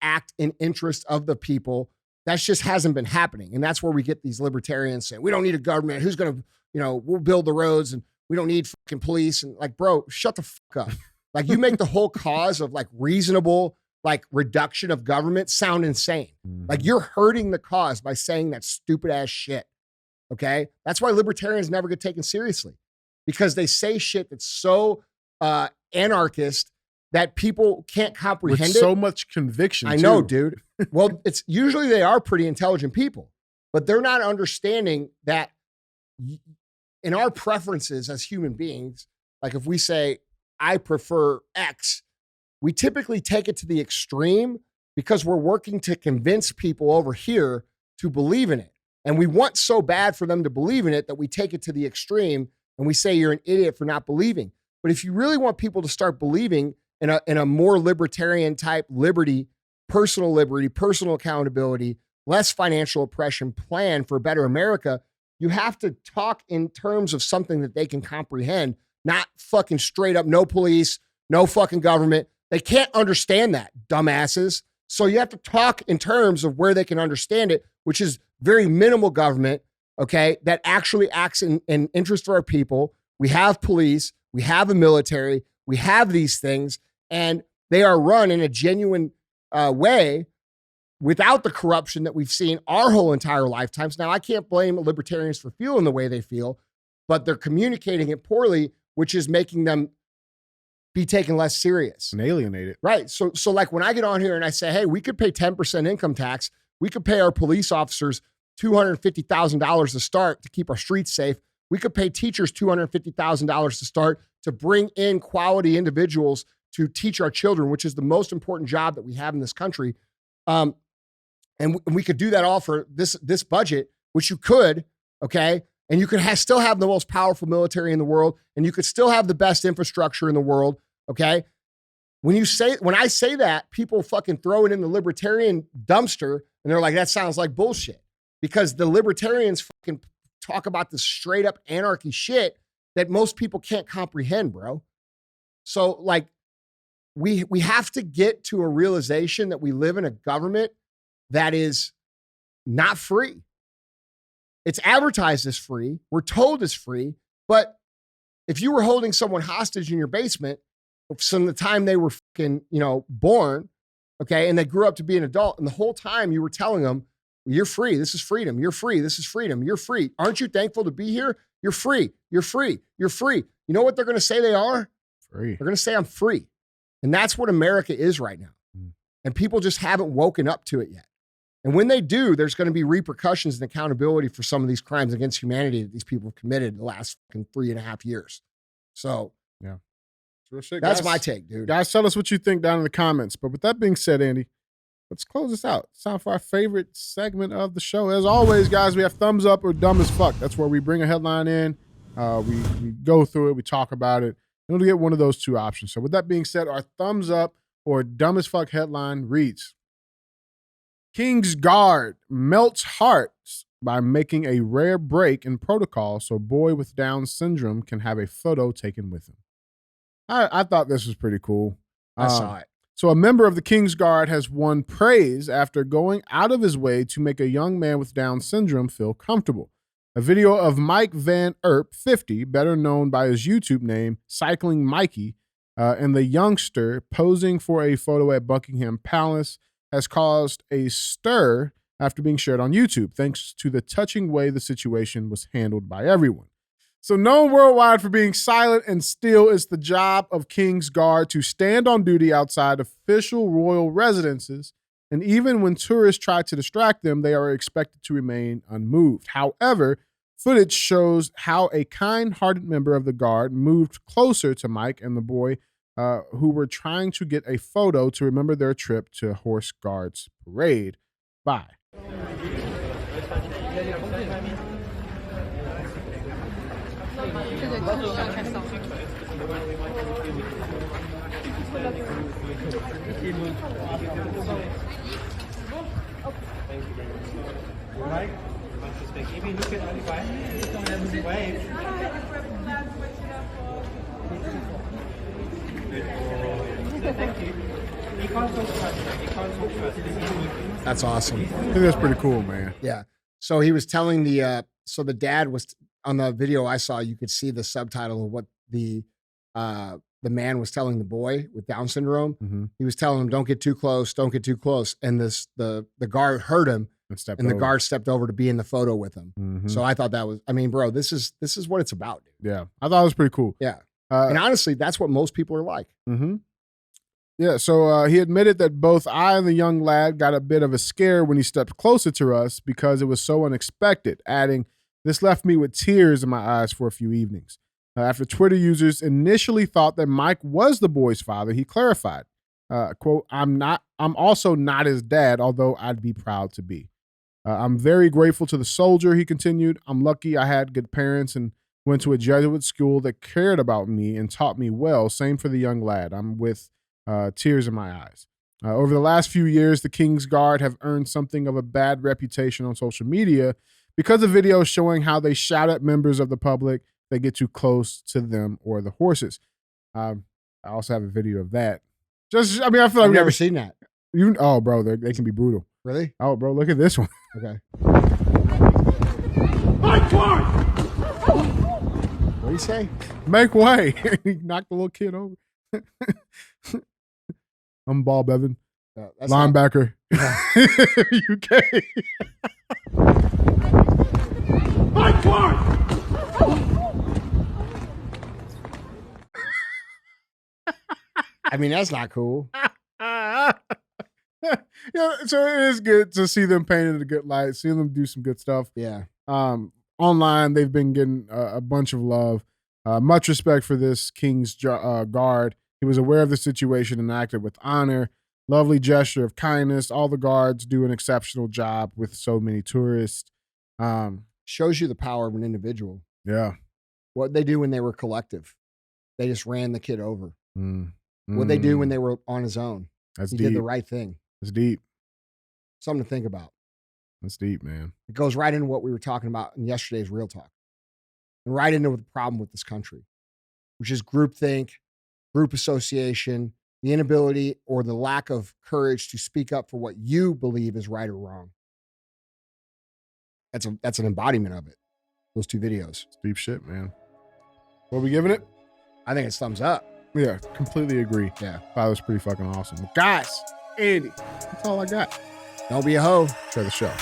Speaker 1: act in interest of the people. That just hasn't been happening. And that's where we get these libertarians saying, we don't need a government. Who's going to, we'll build the roads and we don't need fucking police. And like, bro, shut the fuck up. Like, you make the whole cause of like reasonable, like reduction of government sound insane. Mm-hmm. Like, you're hurting the cause by saying that stupid ass shit. Okay. That's why libertarians never get taken seriously, because they say shit that's so anarchist that people can't comprehend
Speaker 2: with
Speaker 1: it.
Speaker 2: So much conviction.
Speaker 1: I know, dude. Well, it's usually they are pretty intelligent people, but they're not understanding that in our preferences as human beings, like if we say, I prefer X, we typically take it to the extreme because we're working to convince people over here to believe in it. And we want so bad for them to believe in it that we take it to the extreme and we say you're an idiot for not believing. But if you really want people to start believing in a more libertarian type liberty, personal accountability, less financial oppression plan for a better America, you have to talk in terms of something that they can comprehend, not fucking straight up, no police, no fucking government. They can't understand that, dumbasses. So you have to talk in terms of where they can understand it, which is very minimal government, okay, that actually acts in interest of our people. We have police, we have a military, we have these things, and they are run in a genuine way without the corruption that we've seen our whole entire lifetimes. Now, I can't blame libertarians for feeling the way they feel, but they're communicating it poorly, which is making them be taken less serious.
Speaker 2: And alienated.
Speaker 1: Right. So like when I get on here and I say, hey, we could pay 10% income tax, we could pay our police officers $250,000 to start to keep our streets safe. We could pay teachers $250,000 to start to bring in quality individuals to teach our children, which is the most important job that we have in this country. And we could do that all for this budget, which you could, okay? And you could still have the most powerful military in the world, and you could still have the best infrastructure in the world, okay? When I say that, people fucking throw it in the libertarian dumpster, and they're like, that sounds like bullshit. Because the libertarians fucking talk about this straight up anarchy shit that most people can't comprehend, bro. So like, we have to get to a realization that we live in a government that is not free. It's advertised as free. We're told it's free. But if you were holding someone hostage in your basement from the time they were fucking, born, okay, and they grew up to be an adult, and the whole time you were telling them, you're free. This is freedom. You're free. This is freedom. You're free. Aren't you thankful to be here? You're free. You're free. You're free. You know what they're going to say they are?
Speaker 2: Free.
Speaker 1: They're going to say I'm free. And that's what America is right now. And people just haven't woken up to it yet. And when they do, there's going to be repercussions and accountability for some of these crimes against humanity that these people have committed the last fucking 3.5 years. So,
Speaker 2: yeah.
Speaker 1: That's my take, dude.
Speaker 2: Guys, tell us what you think down in the comments. But with that being said, Andy, let's close this out. It's time for our favorite segment of the show. As always, guys, we have thumbs up or dumb as fuck. That's where we bring a headline in, we go through it, we talk about it, and we'll get one of those two options. So with that being said, our thumbs up or dumb as fuck headline reads, King's Guard melts hearts by making a rare break in protocol so boy with Down syndrome can have a photo taken with him. I thought this was pretty cool.
Speaker 1: I saw it.
Speaker 2: So a member of the King's Guard has won praise after going out of his way to make a young man with Down syndrome feel comfortable. A video of Mike Van Erp, 50, better known by his YouTube name, Cycling Mikey, and the youngster posing for a photo at Buckingham Palace has caused a stir after being shared on YouTube, thanks to the touching way the situation was handled by everyone. So known worldwide for being silent and still, it's the job of King's Guard to stand on duty outside official royal residences, and even when tourists try to distract them, they are expected to remain unmoved. However, footage shows how a kind-hearted member of the Guard moved closer to Mike and the boy who were trying to get a photo to remember their trip to Horse Guards Parade. Bye.
Speaker 1: That's awesome.
Speaker 2: I think that's pretty cool, man.
Speaker 1: Yeah. So he was telling the dad was on the video I saw, you could see the subtitle of what the man was telling the boy with Down syndrome.
Speaker 2: Mm-hmm.
Speaker 1: He was telling him, don't get too close. Don't get too close. And the guard heard him and the guard stepped over to be in the photo with him.
Speaker 2: Mm-hmm.
Speaker 1: So I thought that was, bro, this is what it's about, dude.
Speaker 2: Yeah. I thought it was pretty cool.
Speaker 1: Yeah. And honestly, that's what most people are like.
Speaker 2: Mm-hmm. Yeah, so he admitted that both I and the young lad got a bit of a scare when he stepped closer to us because it was so unexpected, adding, this left me with tears in my eyes for a few evenings. After Twitter users initially thought that Mike was the boy's father, he clarified, quote, I'm also not his dad, although I'd be proud to be. I'm very grateful to the soldier, he continued. I'm lucky I had good parents and went to a Jesuit school that cared about me and taught me well. Same for the young lad. I'm with tears in my eyes. Over the last few years, the King's Guard have earned something of a bad reputation on social media because of videos showing how they shout at members of the public they get too close to them or the horses. I also have a video of that. I feel like
Speaker 1: I've never seen that.
Speaker 2: Oh, bro, they can be brutal.
Speaker 1: Really?
Speaker 2: Oh, bro, look at this one.
Speaker 1: Okay.
Speaker 4: Mike Ward!
Speaker 1: What do you say?
Speaker 2: Make way. He knocked the little kid over. I'm Bob Evan, linebacker, UK.
Speaker 4: Mike Ward!
Speaker 2: That's not cool. Yeah, so it is good to see them painted in a good light, see them do some good stuff.
Speaker 1: Yeah.
Speaker 2: Online, they've been getting a bunch of love. Much respect for this King's Guard. He was aware of the situation and acted with honor. Lovely gesture of kindness. All the guards do an exceptional job with so many tourists.
Speaker 1: Shows you the power of an individual.
Speaker 2: Yeah.
Speaker 1: What they do when they were collective. They just ran the kid over.
Speaker 2: Mm.
Speaker 1: What they do when they were on his own.
Speaker 2: That's
Speaker 1: he
Speaker 2: deep.
Speaker 1: did the right thing.
Speaker 2: That's deep.
Speaker 1: Something to think about.
Speaker 2: That's deep, man.
Speaker 1: It goes right into what we were talking about in yesterday's Real Talk. And right into the problem with this country, which is groupthink, group association, the inability or the lack of courage to speak up for what you believe is right or wrong. that's an embodiment of it. Those 2 videos.
Speaker 2: It's deep shit, man. What are we giving it?
Speaker 1: I think it's thumbs up.
Speaker 2: Yeah, completely agree.
Speaker 1: Yeah.
Speaker 2: That was pretty fucking awesome. Guys, Andy, that's all I got.
Speaker 1: Don't be a hoe.
Speaker 2: Share the show.